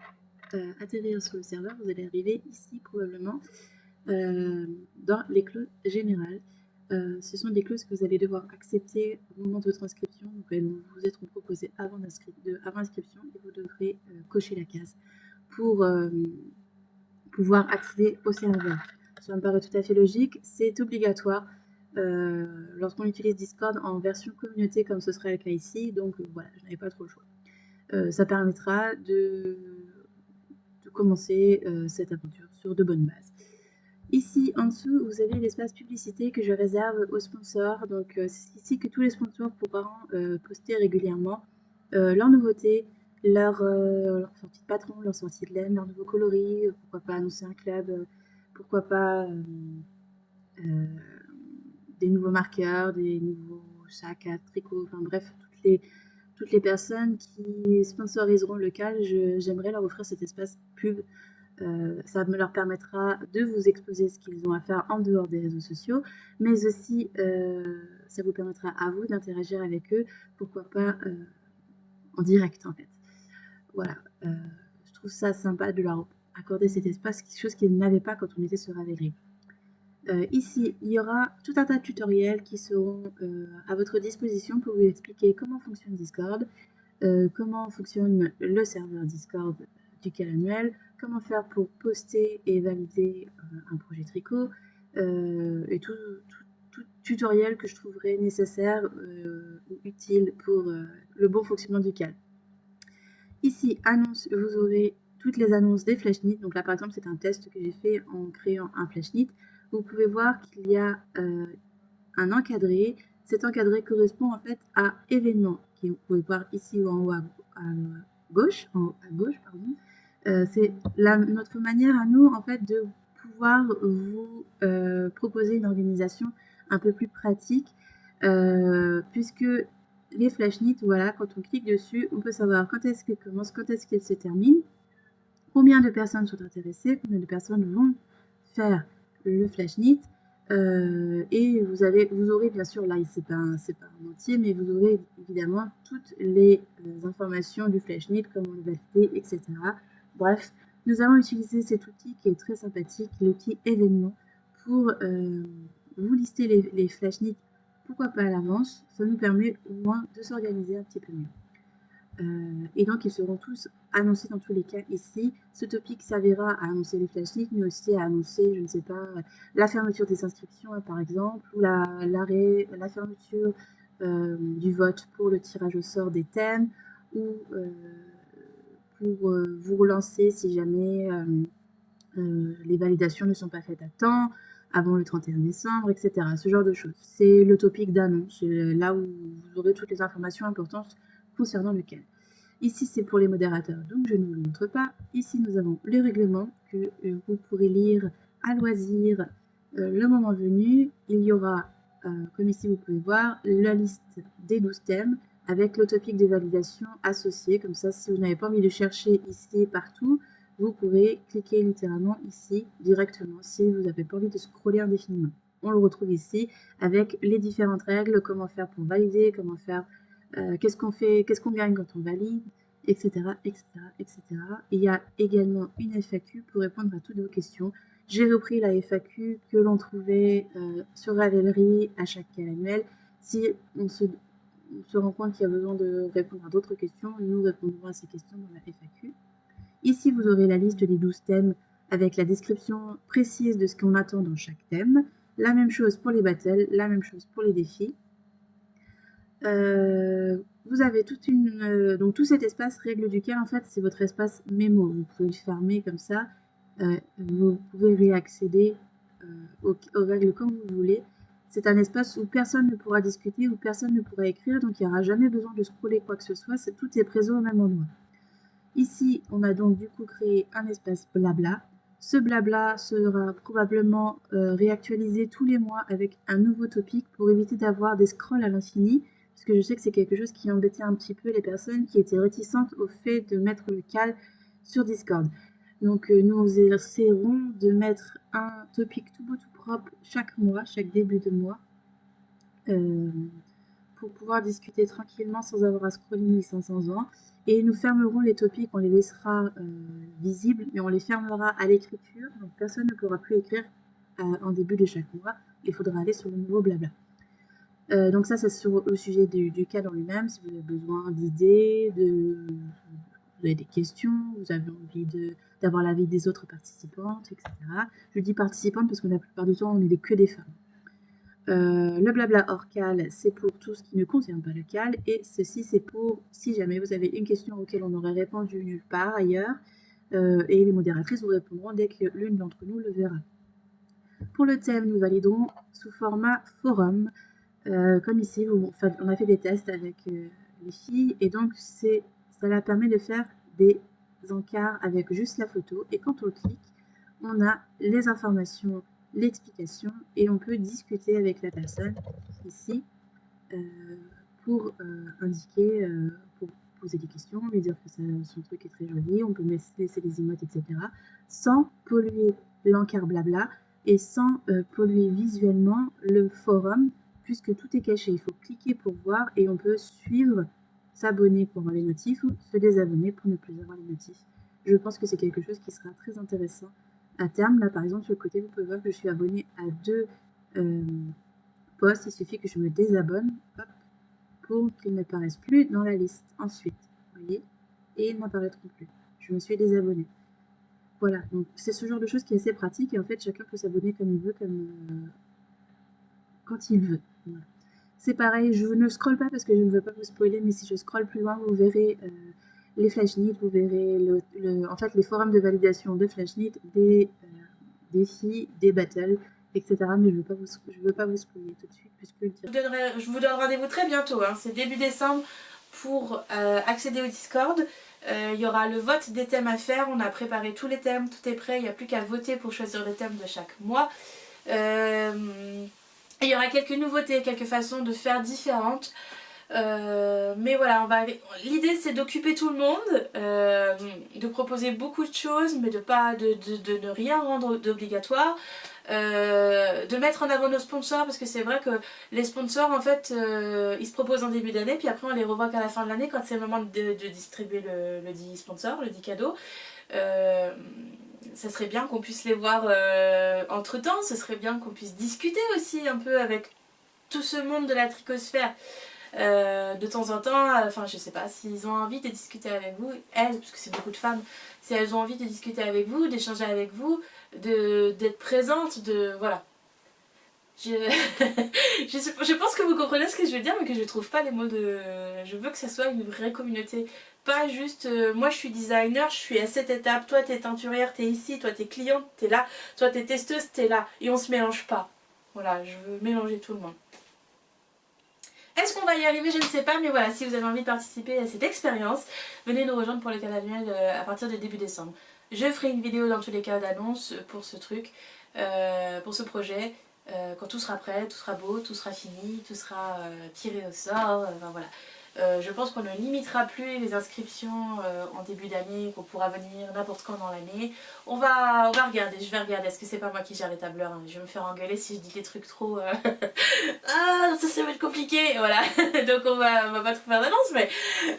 atterrir sur le serveur, vous allez arriver ici probablement dans les clauses générales. Ce sont des clauses que vous allez devoir accepter au moment de votre inscription. Donc elles vous être proposées avant inscription et vous devrez cocher la case pour pouvoir accéder au serveur. Ça me paraît tout à fait logique, c'est obligatoire lorsqu'on utilise Discord en version communauté comme ce sera le cas ici, donc voilà, je n'avais pas trop le choix. Ça permettra de commencer cette aventure sur de bonnes bases. Ici en dessous, vous avez l'espace publicité que je réserve aux sponsors. Donc c'est ici que tous les sponsors pourront poster régulièrement leurs nouveautés, leur sortie de patron, leur sortie de laine, leurs nouveaux coloris, pourquoi pas annoncer un club, pourquoi pas des nouveaux marqueurs, des nouveaux sacs à tricot, enfin bref, toutes les personnes qui sponsoriseront le CAL, j'aimerais leur offrir cet espace pub. Ça me leur permettra de vous exposer ce qu'ils ont à faire en dehors des réseaux sociaux, mais aussi ça vous permettra à vous d'interagir avec eux, pourquoi pas en direct en fait. Voilà, je trouve ça sympa de leur accorder cet espace, quelque chose qu'ils n'avaient pas quand on était sur Ravelry. Ici, il y aura tout un tas de tutoriels qui seront à votre disposition pour vous expliquer comment fonctionne Discord, comment fonctionne le serveur Discord du CAL annuel, comment faire pour poster et valider un projet tricot, et tout tutoriel que je trouverais nécessaire ou utile pour le bon fonctionnement du CAL. Ici, annonce, vous aurez toutes les annonces des Flashnit. Donc là, par exemple, c'est un test que j'ai fait en créant un Flashnit. Vous pouvez voir qu'il y a un encadré. Cet encadré correspond en fait à événements, que vous pouvez voir ici ou en haut à gauche, c'est notre manière à nous en fait de pouvoir vous proposer une organisation un peu plus pratique, puisque les Flashnit, voilà, quand on clique dessus, on peut savoir quand est-ce qu'il commence, quand est-ce qu'il se termine, combien de personnes sont intéressées, combien de personnes vont faire le Flashnit, et vous aurez bien sûr, là c'est pas un entier, mais vous aurez évidemment toutes les informations du Flashnit, comment le valider, etc. Bref, nous allons utiliser cet outil qui est très sympathique, l'outil événement, pour vous lister les Flashnit, pourquoi pas à l'avance. Ça nous permet au moins de s'organiser un petit peu mieux. Et donc ils seront tous annoncés dans tous les cas ici. Ce topic servira à annoncer les Flashnit, mais aussi à annoncer, je ne sais pas, la fermeture des inscriptions par exemple, ou la fermeture du vote pour le tirage au sort des thèmes, ou pour vous relancer si jamais les validations ne sont pas faites à temps, avant le 31 décembre, etc. Ce genre de choses. C'est le topic d'annonce, là où vous aurez toutes les informations importantes concernant le CAL. Ici, c'est pour les modérateurs, donc je ne vous le montre pas. Ici, nous avons le règlement que vous pourrez lire à loisir le moment venu. Il y aura, comme ici vous pouvez voir, la liste des 12 thèmes avec le topic de validation associé. Comme ça, si vous n'avez pas envie de chercher ici et partout, vous pourrez cliquer littéralement ici directement si vous n'avez pas envie de scroller indéfiniment. On le retrouve ici avec les différentes règles, comment faire pour valider, comment faire, qu'est-ce qu'on fait, qu'est-ce qu'on gagne quand on valide, etc., etc., etc. Il y a également une FAQ pour répondre à toutes vos questions. J'ai repris la FAQ que l'on trouvait sur Ravelry à chaque CAL annuel. Si on se rend compte qu'il y a besoin de répondre à d'autres questions, nous répondrons à ces questions dans la FAQ. Ici, vous aurez la liste des 12 thèmes avec la description précise de ce qu'on attend dans chaque thème. La même chose pour les battles, la même chose pour les défis. Vous avez donc tout cet espace règle du CAL, en fait, c'est votre espace mémo. Vous pouvez le fermer comme ça. Vous pouvez réaccéder aux règles comme vous voulez. C'est un espace où personne ne pourra discuter, où personne ne pourra écrire, donc il n'y aura jamais besoin de scroller quoi que ce soit. Tout est présent au même endroit. Ici, on a donc du coup créé un espace blabla. Ce blabla sera probablement réactualisé tous les mois avec un nouveau topic pour éviter d'avoir des scrolls à l'infini, parce que je sais que c'est quelque chose qui embêtait un petit peu les personnes qui étaient réticentes au fait de mettre le CAL sur Discord. Donc nous essaierons de mettre un topic tout beau tout propre chaque mois, chaque début de mois, pour pouvoir discuter tranquillement sans avoir à scroller 1500 ans. Et nous fermerons les topics, on les laissera visibles, mais on les fermera à l'écriture, donc personne ne pourra plus écrire en début de chaque mois. Il faudra aller sur le nouveau blabla. Donc ça, c'est sur le sujet du CAL en lui-même. Si vous avez besoin d'idées, vous avez des questions, vous avez envie d'avoir l'avis des autres participantes, etc. Je dis participantes parce que la plupart du temps, on n'est que des femmes. Le blabla hors CAL, c'est pour tout ce qui ne contient pas le CAL, et ceci c'est pour si jamais vous avez une question auquel on aurait répondu nulle part ailleurs, et les modératrices vous répondront dès que l'une d'entre nous le verra. Pour le thème, nous validerons sous format forum, comme ici, on a fait des tests avec les filles, et donc cela permet de faire des encarts avec juste la photo, et quand on clique, on a les informations l'explication et on peut discuter avec la personne ici pour indiquer, pour poser des questions, lui dire que son truc est très joli, on peut laisser des emotes, etc. sans polluer l'encart blabla et sans polluer visuellement le forum puisque tout est caché. Il faut cliquer pour voir et on peut suivre, s'abonner pour voir les notifs ou se désabonner pour ne plus avoir les notifs. Je pense que c'est quelque chose qui sera très intéressant à terme. Là, par exemple, sur le côté, vous pouvez voir que je suis abonnée à 2 posts. Il suffit que je me désabonne hop, pour qu'ils n'apparaissent plus dans la liste. Ensuite, vous voyez, et ils n'apparaîtront plus. Je me suis désabonnée. Voilà, donc c'est ce genre de choses qui est assez pratique et en fait, chacun peut s'abonner comme il veut, quand il veut. Voilà. C'est pareil, je ne scrolle pas parce que je ne veux pas vous spoiler, mais si je scrolle plus loin, vous verrez les Flashneeds, vous verrez en fait les forums de validation de Flashneeds, des défis, des battles, etc. Mais je ne veux pas vous spoiler tout de suite puisque je vous donne rendez-vous très bientôt, hein. C'est début décembre pour accéder au Discord. Il y aura le vote des thèmes à faire, on a préparé tous les thèmes, tout est prêt, il n'y a plus qu'à voter pour choisir le thème de chaque mois. Il y aura quelques nouveautés, quelques façons de faire différentes. Mais voilà, l'idée c'est d'occuper tout le monde, de proposer beaucoup de choses, mais de ne rien rendre d'obligatoire. De mettre en avant nos sponsors parce que c'est vrai que les sponsors en fait ils se proposent en début d'année puis après on les revoit qu'à la fin de l'année quand c'est le moment de distribuer le dit sponsor, le dit cadeau. Ça serait bien qu'on puisse les voir entre temps, ce serait bien qu'on puisse discuter aussi un peu avec tout ce monde de la tricosphère. De temps en temps, enfin je sais pas, s'ils ont envie de discuter avec vous, elles, parce que c'est beaucoup de femmes, si elles ont envie de discuter avec vous, d'échanger avec vous, d'être présentes, voilà. Je pense que vous comprenez ce que je veux dire, mais que je trouve pas les mots de... Je veux que ça soit une vraie communauté, pas juste moi je suis designer, je suis à cette étape, toi t'es teinturière, t'es ici, toi t'es cliente, t'es là, toi t'es testeuse, t'es là, et on se mélange pas. Voilà, je veux mélanger tout le monde. Est-ce qu'on va y arriver? Je ne sais pas, mais voilà, si vous avez envie de participer à cette expérience, venez nous rejoindre pour le canal annuel à partir de début décembre. Je ferai une vidéo dans tous les cas d'annonce pour ce truc, pour ce projet, quand tout sera prêt, tout sera beau, tout sera fini, tout sera tiré au sort, enfin voilà. Je pense qu'on ne limitera plus les inscriptions en début d'année, qu'on pourra venir n'importe quand dans l'année. On va regarder, je vais regarder, est-ce que c'est pas moi qui gère les tableurs, hein. Je vais me faire engueuler si je dis des trucs trop... ah, ça va être compliqué, voilà. Donc on va pas trop faire d'annonce, mais...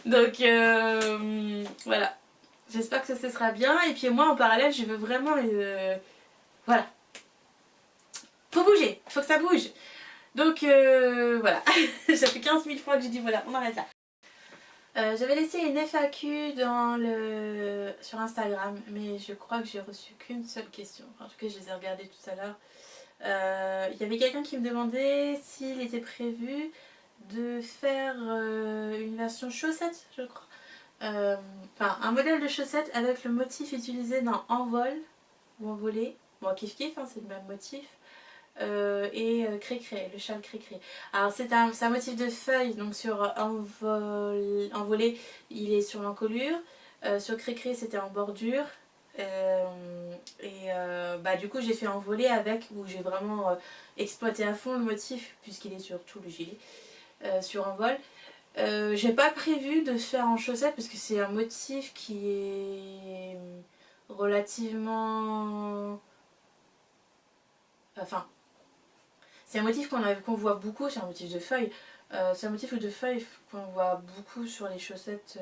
Donc voilà. J'espère que ça sera bien, et puis moi en parallèle, je veux vraiment... voilà. Faut bouger, faut que ça bouge. Donc voilà, ça fait 15 000 fois que j'ai dit voilà, on arrête là. J'avais laissé une FAQ sur Instagram, mais je crois que j'ai reçu qu'une seule question. En tout cas, je les ai regardées tout à l'heure. Il y avait quelqu'un qui me demandait s'il était prévu de faire une version chaussette, je crois. Enfin, un modèle de chaussette avec le motif utilisé dans Envol ou Envolé. Bon, kiff kiff, hein, c'est le même motif. Et Cré-Cré, le châle Cré-Cré. Alors c'est un motif de feuille, donc sur Envolé il est sur l'encolure, sur Cré-Cré c'était en bordure, du coup j'ai fait Envolé avec, où j'ai vraiment exploité à fond le motif puisqu'il est sur tout le gilet, sur Envol. J'ai pas prévu de faire en chaussette parce que c'est un motif qui est relativement... Enfin, c'est un motif qu'on voit beaucoup, c'est un motif de feuille. C'est un motif de feuille qu'on voit beaucoup sur les chaussettes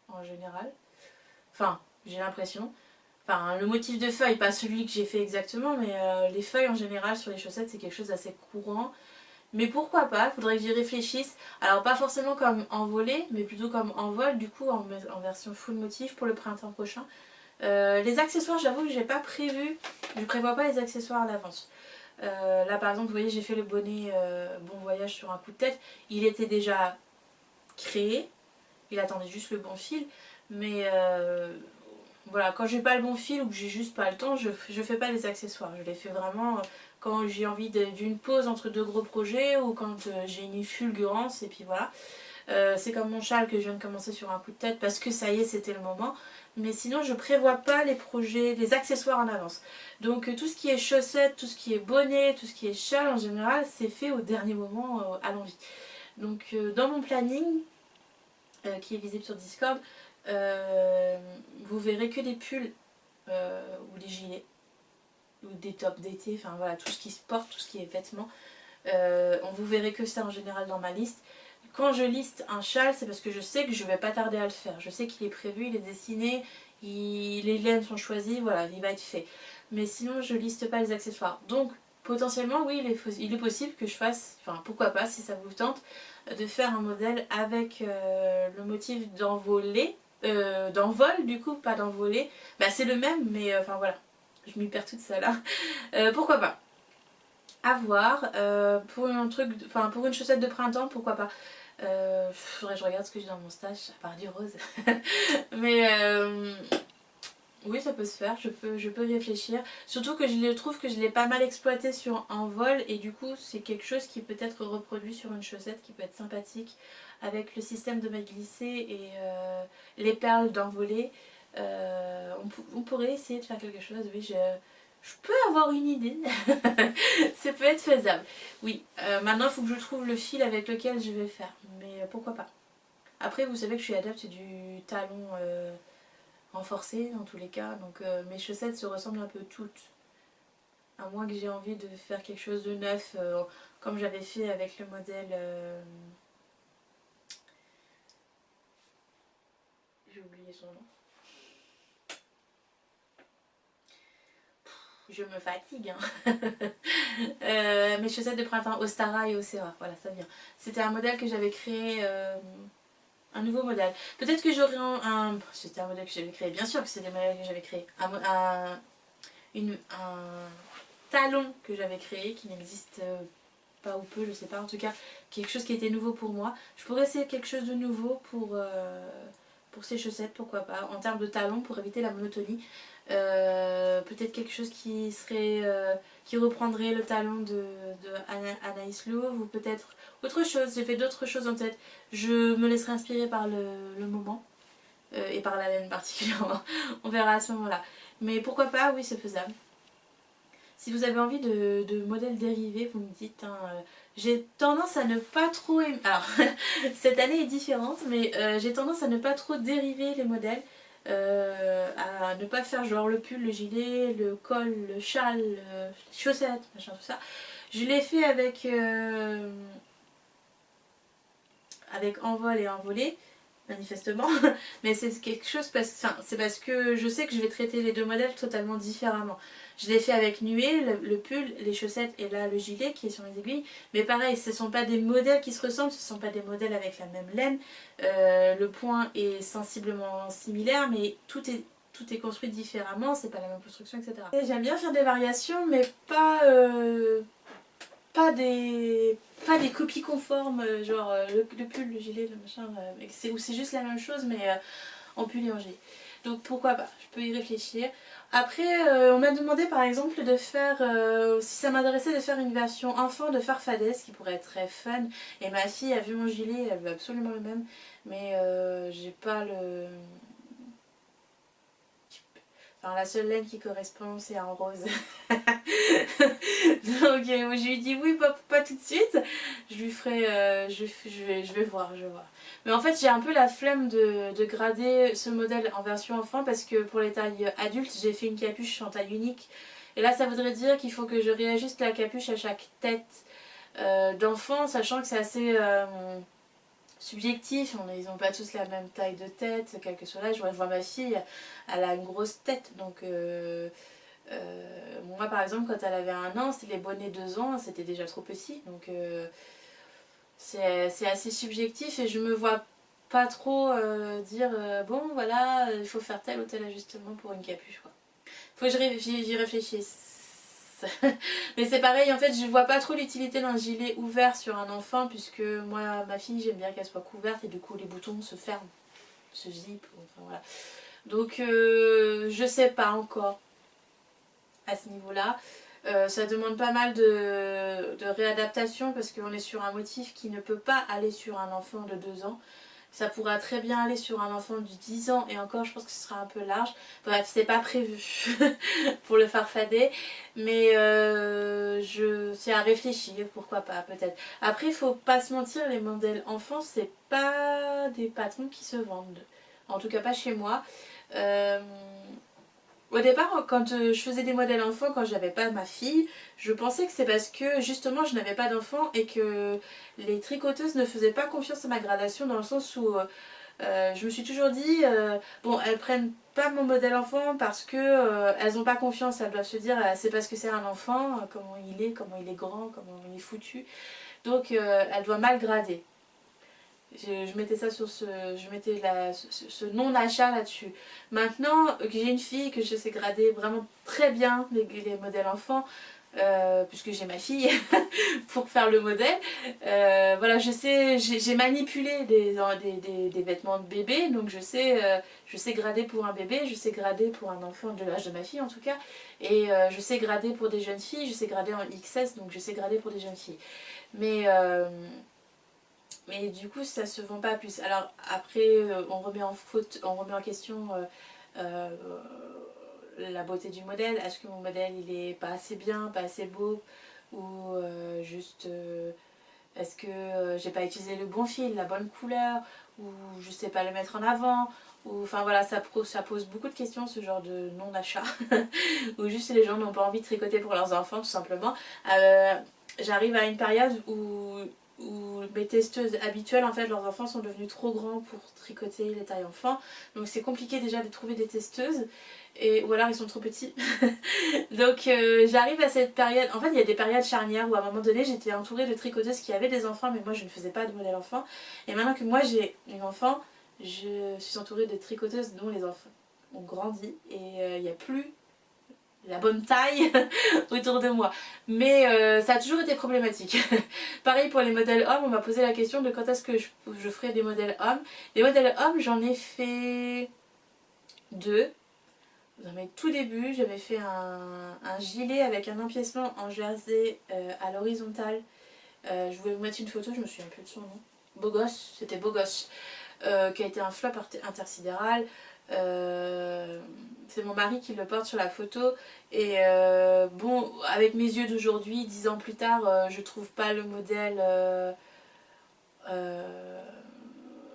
en général. Enfin, j'ai l'impression. Enfin, le motif de feuille, pas celui que j'ai fait exactement, mais les feuilles en général sur les chaussettes, c'est quelque chose d'assez courant. Mais pourquoi pas, faudrait que j'y réfléchisse. Alors pas forcément comme Envolé, mais plutôt comme Envol, du coup en version full motif pour le printemps prochain. Les accessoires, j'avoue que j'ai pas prévu, je prévois pas les accessoires à l'avance. Là par exemple, vous voyez, j'ai fait le bonnet Bon Voyage sur un coup de tête. Il était déjà créé, il attendait juste le bon fil. Mais voilà, quand j'ai pas le bon fil ou que j'ai juste pas le temps, je fais pas les accessoires. Je les fais vraiment quand j'ai envie d'une pause entre deux gros projets ou quand j'ai une fulgurance et puis voilà. C'est comme mon châle que je viens de commencer sur un coup de tête parce que ça y est, c'était le moment. Mais sinon, je prévois pas les projets, les accessoires en avance. Donc tout ce qui est chaussettes, tout ce qui est bonnet, tout ce qui est châle en général, c'est fait au dernier moment à l'envie. Donc dans mon planning, qui est visible sur Discord, vous verrez que les pulls ou les gilets ou des tops d'été, enfin voilà, tout ce qui se porte, tout ce qui est vêtements. On vous verrez que ça en général dans ma liste. Quand je liste un châle, c'est parce que je sais que je vais pas tarder à le faire. Je sais qu'il est prévu, il est dessiné, les laines sont choisies, voilà, il va être fait. Mais sinon, je liste pas les accessoires. Donc, potentiellement, oui, il est possible que je fasse, enfin pourquoi pas, si ça vous tente, de faire un modèle avec le motif d'envolée, d'envol du coup, pas d'envolée. Bah, c'est le même, mais enfin voilà, je m'y perds toute seule. Hein. Pourquoi pas? À voir. Pour un truc, enfin pour une chaussette de printemps, pourquoi pas. Faudrait que je regarde ce que j'ai dans mon stash, à part du rose. Mais oui, ça peut se faire, je peux y réfléchir. Surtout que je trouve que je l'ai pas mal exploité sur un vol et du coup c'est quelque chose qui peut être reproduit sur une chaussette qui peut être sympathique avec le système de maille glissée et les perles d'envolée. On pourrait essayer de faire quelque chose, oui, je peux avoir une idée. Ça peut être faisable. Oui, maintenant il faut que je trouve le fil avec lequel je vais faire, mais pourquoi pas. Après vous savez que je suis adepte du talon renforcé dans tous les cas, donc mes chaussettes se ressemblent un peu toutes. À moins que j'ai envie de faire quelque chose de neuf, comme j'avais fait avec le modèle... J'ai oublié son nom. Je me fatigue. Hein. Mes chaussettes de printemps Ostara et Ocera, voilà ça vient. C'était un modèle que j'avais créé... un nouveau modèle. Peut-être que j'aurais c'était un modèle que j'avais créé, bien sûr que c'est des modèles que j'avais créés. Un talon que j'avais créé qui n'existe pas ou peu, je sais pas, en tout cas quelque chose qui était nouveau pour moi. Je pourrais essayer quelque chose de nouveau pour ces chaussettes, pourquoi pas, en termes de talons pour éviter la monotonie. Peut-être quelque chose qui serait qui reprendrait le talon de Anaïs Louvre ou peut-être autre chose. J'ai fait d'autres choses en tête. Je me laisserai inspirer par le moment et par la laine particulièrement. On verra à ce moment-là. Mais pourquoi pas, oui, c'est faisable. Si vous avez envie de modèles dérivés, vous me dites. Hein, j'ai tendance à ne pas trop aimer... Alors, cette année est différente, mais j'ai tendance à ne pas trop dériver les modèles. À ne pas faire genre le pull, le gilet, le col, le châle, les chaussettes, machin, tout ça. Je l'ai fait avec envol et envolé, manifestement. Mais c'est quelque chose c'est parce que je sais que je vais traiter les deux modèles totalement différemment. Je l'ai fait avec nuée, le pull, les chaussettes et là le gilet qui est sur mes aiguilles. Mais pareil, ce ne sont pas des modèles qui se ressemblent, ce ne sont pas des modèles avec la même laine. Le point est sensiblement similaire, mais tout est construit différemment, c'est pas la même construction, etc. J'aime bien faire des variations, mais pas des copies conformes, genre le pull, le gilet, le machin, où c'est juste la même chose, mais en pull et en gilet. Donc pourquoi pas, je peux y réfléchir. Après, on m'a demandé par exemple de faire, si ça m'intéressait de faire une version enfant de Farfadez, qui pourrait être très fun. Et ma fille a vu mon gilet, elle veut absolument le même, mais j'ai pas le... Enfin, la seule laine qui correspond, c'est en rose. Donc, je lui dis oui, pas tout de suite. Je lui ferai. Je vais voir, je vais voir. Mais en fait, j'ai un peu la flemme de grader ce modèle en version enfant parce que pour les tailles adultes, j'ai fait une capuche en taille unique. Et là, ça voudrait dire qu'il faut que je réajuste la capuche à chaque tête d'enfant, sachant que c'est assez. Subjectif, ils n'ont pas tous la même taille de tête, quel que soit l'âge. Je vois ma fille, elle a une grosse tête, donc moi par exemple quand elle avait 1 an, c'était les bonnets 2 ans, c'était déjà trop petit, donc c'est assez subjectif et je me vois pas trop dire bon voilà, il faut faire tel ou tel ajustement pour une capuche quoi. Faut que j'y réfléchisse. Mais c'est pareil, en fait, je vois pas trop l'utilité d'un gilet ouvert sur un enfant, puisque moi, ma fille, j'aime bien qu'elle soit couverte et du coup, les boutons se ferment, se zippent, enfin voilà. Donc, je sais pas encore à ce niveau-là. Ça demande pas mal de réadaptation parce qu'on est sur un motif qui ne peut pas aller sur un enfant de 2 ans. Ça pourra très bien aller sur un enfant de 10 ans et encore je pense que ce sera un peu large. Bref, c'est pas prévu pour le farfadet, mais c'est à réfléchir, pourquoi pas peut-être. Après, il faut pas se mentir, les modèles enfants, c'est pas des patrons qui se vendent. En tout cas pas chez moi. Euh, Au départ, quand je faisais des modèles enfants, quand j'avais pas ma fille, je pensais que c'est parce que justement je n'avais pas d'enfant et que les tricoteuses ne faisaient pas confiance à ma gradation dans le sens où je me suis toujours dit, bon, elles prennent pas mon modèle enfant parce que elles n'ont pas confiance, elles doivent se dire, c'est parce que c'est un enfant, comment il est grand, comment il est foutu, donc elle doit mal grader. Je mettais ça sur je mettais ce non-achat là-dessus. Maintenant que j'ai une fille, que je sais grader vraiment très bien les modèles enfants, puisque j'ai ma fille pour faire le modèle, voilà, je sais, j'ai manipulé des vêtements de bébé, donc je sais grader pour un bébé, je sais grader pour un enfant de l'âge de ma fille en tout cas, et je sais grader pour des jeunes filles, je sais grader en XS, donc je sais grader pour des jeunes filles. Mais du coup, ça se vend pas plus. Alors après, on remet en question euh, la beauté du modèle. Est-ce que mon modèle il est pas assez bien, pas assez beau, ou juste est-ce que j'ai pas utilisé le bon fil, la bonne couleur, ou je sais pas le mettre en avant, ou enfin voilà, ça pose beaucoup de questions ce genre de non achat, ou juste les gens n'ont pas envie de tricoter pour leurs enfants tout simplement. Euh, J'arrive à une période où mes testeuses habituelles, en fait, leurs enfants sont devenus trop grands pour tricoter les tailles enfants. Donc c'est compliqué déjà de trouver des testeuses. Ou alors ils sont trop petits. Donc j'arrive à cette période. En fait, il y a des périodes charnières où à un moment donné, j'étais entourée de tricoteuses qui avaient des enfants, mais moi je ne faisais pas de modèle enfant. Et maintenant que moi j'ai une enfant, je suis entourée de tricoteuses dont les enfants ont grandi. Et il n'y a plus la bonne taille autour de moi. Mais ça a toujours été problématique. Pareil pour les modèles hommes, on m'a posé la question de quand est-ce que je ferais des modèles hommes. Les modèles hommes, j'en ai fait 2. Dans mes tout débuts, j'avais fait un gilet avec un empiècement en jersey à l'horizontale. Je voulais vous mettre une photo, je me souviens plus de son nom. Beau gosse, c'était beau gosse. Qui a été un flop intersidéral. C'est mon mari qui le porte sur la photo. Et bon, avec mes yeux d'aujourd'hui, 10 ans plus tard, je trouve pas le modèle. Euh,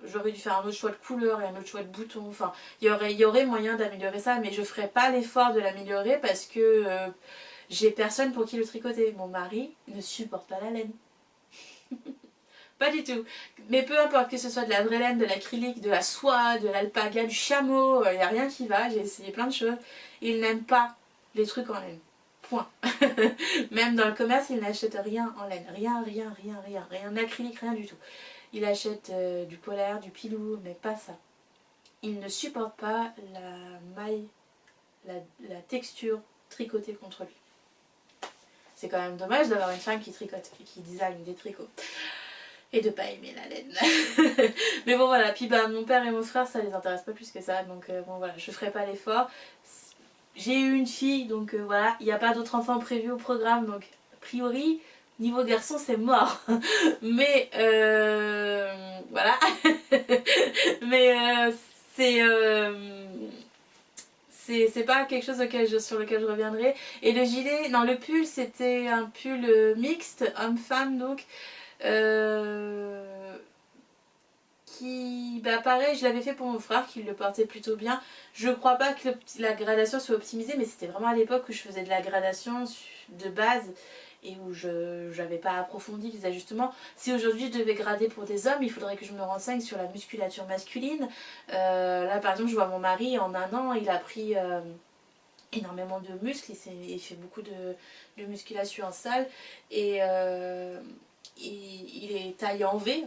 J'aurais dû faire un autre choix de couleur et un autre choix de bouton. Enfin, il y aurait moyen d'améliorer ça, mais je ferais pas l'effort de l'améliorer parce que j'ai personne pour qui le tricoter. Mon mari ne supporte pas la laine. Pas du tout. Mais peu importe que ce soit de la vraie laine, de l'acrylique, de la soie, de l'alpaga, du chameau, il n'y a rien qui va. J'ai essayé plein de choses. Il n'aime pas les trucs en laine. Point. Même dans le commerce, il n'achète rien en laine. Rien d'acrylique, rien du tout. Il achète du polaire, du pilou, mais pas ça. Il ne supporte pas la maille, la texture tricotée contre lui. C'est quand même dommage d'avoir une femme qui tricote et qui design des tricots. Et de pas aimer la laine. Mais bon voilà, puis bah mon père et mon frère ça les intéresse pas plus que ça, donc bon voilà, je ferai pas l'effort. J'ai eu une fille, donc voilà, il n'y a pas d'autres enfants prévus au programme, donc a priori, niveau garçon c'est mort. Mais voilà. Mais c'est pas quelque chose sur lequel je reviendrai. Et le gilet, non le pull c'était un pull mixte, homme-femme donc. Euh, qui, bah pareil, je l'avais fait pour mon frère qui le portait plutôt bien. Je crois pas que la gradation soit optimisée, mais c'était vraiment à l'époque où je faisais de la gradation de base et où je n'avais pas approfondi les ajustements. Si aujourd'hui je devais grader pour des hommes, il faudrait que je me renseigne sur la musculature masculine. Là par exemple, je vois mon mari en un an, il a pris énormément de muscles, il fait beaucoup de musculation en salle et il est taillé en V,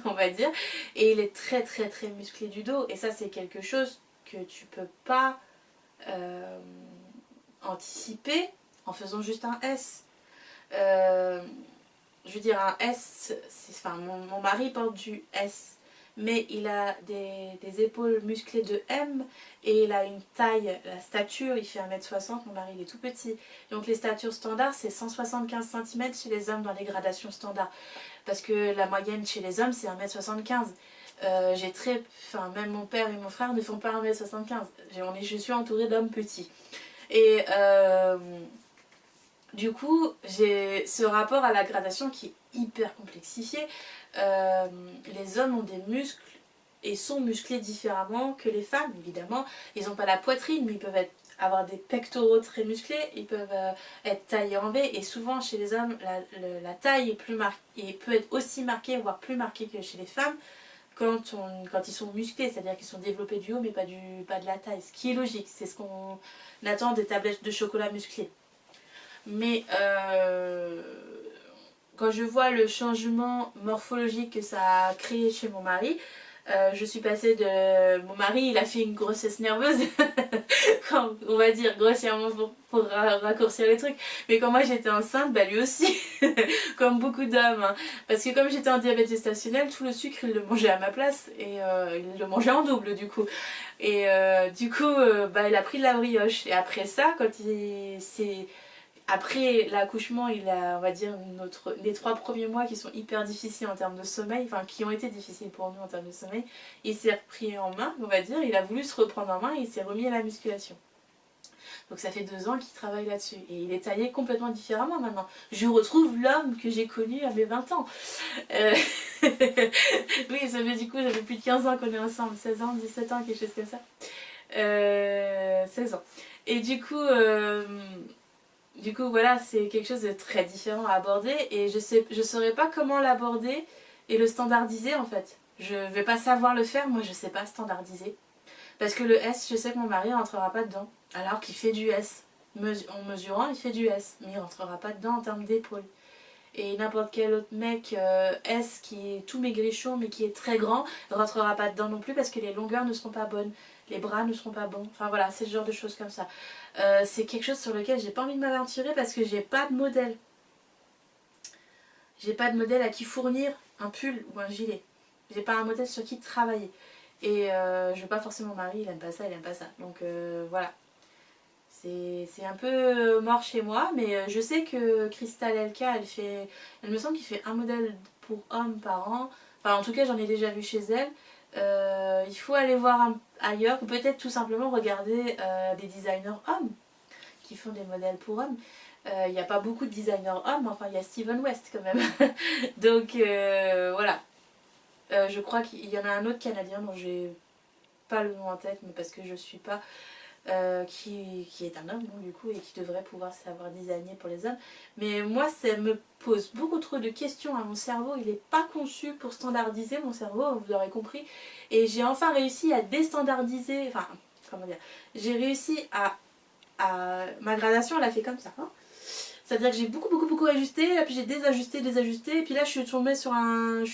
on va dire, et il est très très très musclé du dos. Et ça, c'est quelque chose que tu peux pas euh, anticiper en faisant juste un S. Je veux dire, un S, enfin, mon mari porte du S, mais il a des épaules musclées de M et il a une taille, la stature, il fait 1m60, mon mari il est tout petit. Donc les statures standards c'est 175 cm chez les hommes dans les gradations standards. Parce que la moyenne chez les hommes c'est 1m75. Même mon père et mon frère ne font pas 1m75. Je suis entourée d'hommes petits. Et du coup, j'ai ce rapport à la gradation qui est hyper complexifié. Les hommes ont des muscles et sont musclés différemment que les femmes, évidemment. Ils n'ont pas la poitrine, mais ils peuvent avoir des pectoraux très musclés, ils peuvent être taillés en V, et souvent chez les hommes, la taille est plus marquée, et peut être aussi marquée, voire plus marquée que chez les femmes, quand ils sont musclés, c'est-à-dire qu'ils sont développés du haut, mais pas de la taille, ce qui est logique, c'est ce qu'on attend des tablettes de chocolat musclées. Mais quand je vois le changement morphologique que ça a créé chez mon mari, je suis passée de... Mon mari, il a fait une grossesse nerveuse, on va dire grossièrement pour raccourcir les trucs. Mais quand moi j'étais enceinte, bah lui aussi, comme beaucoup d'hommes. Hein. Parce que comme j'étais en diabète gestationnel, tout le sucre il le mangeait à ma place et il le mangeait en double du coup. Et il a pris de la brioche. Et après ça, après l'accouchement, il a, on va dire, les 3 premiers mois qui sont hyper difficiles en termes de sommeil, enfin qui ont été difficiles pour nous en termes de sommeil, il s'est repris en main, on va dire, il a voulu se reprendre en main et il s'est remis à la musculation. Donc ça fait 2 ans qu'il travaille là-dessus et il est taillé complètement différemment maintenant. Je retrouve l'homme que j'ai connu à mes 20 ans. Oui, ça fait plus de 15 ans qu'on est ensemble, 16 ans, 17 ans, quelque chose comme ça. 16 ans. Et du coup voilà, c'est quelque chose de très différent à aborder et je saurais pas comment l'aborder et le standardiser en fait. Je vais pas savoir le faire, moi je sais pas standardiser. Parce que le S, je sais que mon mari rentrera pas dedans, alors qu'il fait du S. En mesurant, il fait du S, mais il rentrera pas dedans en termes d'épaule. Et n'importe quel autre mec S qui est tout maigrichon mais qui est très grand ne rentrera pas dedans non plus parce que les longueurs ne seront pas bonnes, les bras ne seront pas bons. Enfin voilà, c'est ce genre de choses comme ça. C'est quelque chose sur lequel j'ai pas envie de m'aventurer parce que j'ai pas de modèle. J'ai pas de modèle à qui fournir un pull ou un gilet. J'ai pas un modèle sur qui travailler. Et je veux pas forcer mon mari, il aime pas ça, il aime pas ça. Donc voilà. C'est un peu mort chez moi, mais je sais que Crystal LK, elle me semble qu'il fait un modèle pour homme par an. Enfin, en tout cas, j'en ai déjà vu chez elle. Il faut aller voir ailleurs, ou peut-être tout simplement regarder des designers hommes qui font des modèles pour hommes. Il n'y a pas beaucoup de designers hommes, enfin il y a Steven West quand même. Donc voilà. Je crois qu'il y en a un autre canadien dont j'ai pas le nom en tête, mais parce que je suis pas... qui est un homme bon, du coup et qui devrait pouvoir savoir designer pour les hommes, mais moi ça me pose beaucoup trop de questions à mon cerveau, il n'est pas conçu pour standardiser mon cerveau, vous l'aurez compris, et j'ai enfin réussi à déstandardiser, enfin comment dire, j'ai réussi à ma gradation elle a fait comme ça, hein. C'est-à-dire que j'ai beaucoup ajusté, puis j'ai désajusté, et puis là je suis tombée sur un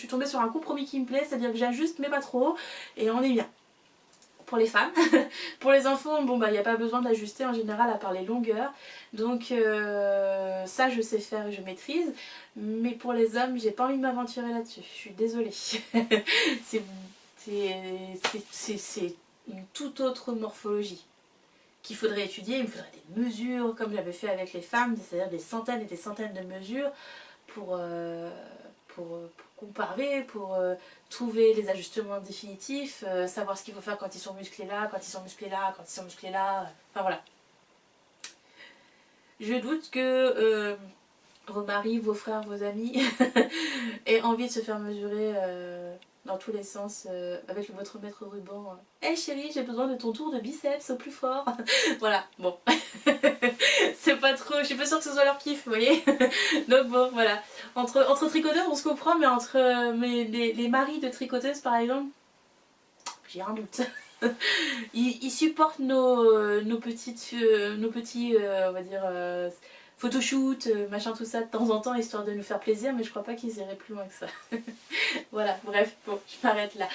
compromis qui me plaît, c'est-à-dire que j'ajuste mais pas trop, et on est bien. Pour les femmes. Pour les enfants, bon bah il n'y a pas besoin d'ajuster en général à part les longueurs. Donc ça je sais faire et je maîtrise. Mais pour les hommes, j'ai pas envie de m'aventurer là-dessus. Je suis désolée. c'est une toute autre morphologie qu'il faudrait étudier. Il me faudrait des mesures comme j'avais fait avec les femmes, c'est-à-dire des centaines et des centaines de mesures pour comparer, pour trouver les ajustements définitifs, savoir ce qu'il faut faire quand ils sont musclés là, quand ils sont musclés là, quand ils sont musclés là, enfin voilà. Je doute que vos maris, vos frères, vos amis aient envie de se faire mesurer dans tous les sens avec votre mètre ruban. Hé chérie, j'ai besoin de ton tour de biceps au plus fort. Voilà, bon. C'est pas trop, je suis pas sûre que ce soit leur kiff, vous voyez. Donc bon, voilà. Entre tricoteurs, on se comprend, mais entre les maris de tricoteuses, par exemple, j'ai un doute. Ils supportent nos petits, on va dire, photoshoot, machin tout ça de temps en temps, histoire de nous faire plaisir, mais je crois pas qu'ils iraient plus loin que ça. Voilà, bref, bon, je m'arrête là.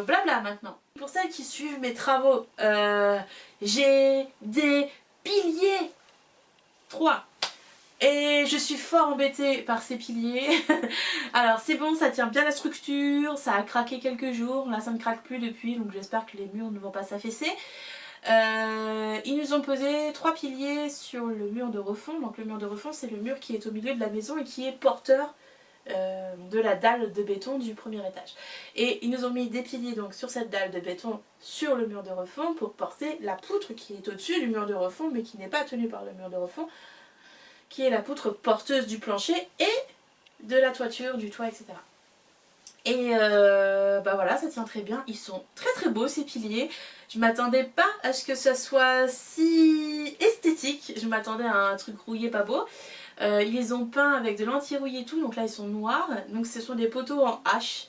Blabla maintenant. Pour celles qui suivent mes travaux, j'ai des piliers. 3. Et je suis fort embêtée par ces piliers. Alors c'est bon, ça tient bien la structure, ça a craqué quelques jours, là ça ne craque plus depuis, donc j'espère que les murs ne vont pas s'affaisser. Ils nous ont posé 3 piliers sur le mur de refond. Donc le mur de refond, c'est le mur qui est au milieu de la maison et qui est porteur de la dalle de béton du premier étage. Et ils nous ont mis des piliers donc sur cette dalle de béton sur le mur de refond pour porter la poutre qui est au-dessus du mur de refond mais qui n'est pas tenue par le mur de refond, qui est la poutre porteuse du plancher et de la toiture, du toit, etc. Et bah voilà, ça tient très bien. Ils sont très très beaux ces piliers. Je m'attendais pas à ce que ça soit si esthétique. Je m'attendais à un truc rouillé pas beau. Ils les ont peints avec de l'anti-rouille et tout, donc là ils sont noirs. Donc ce sont des poteaux en H,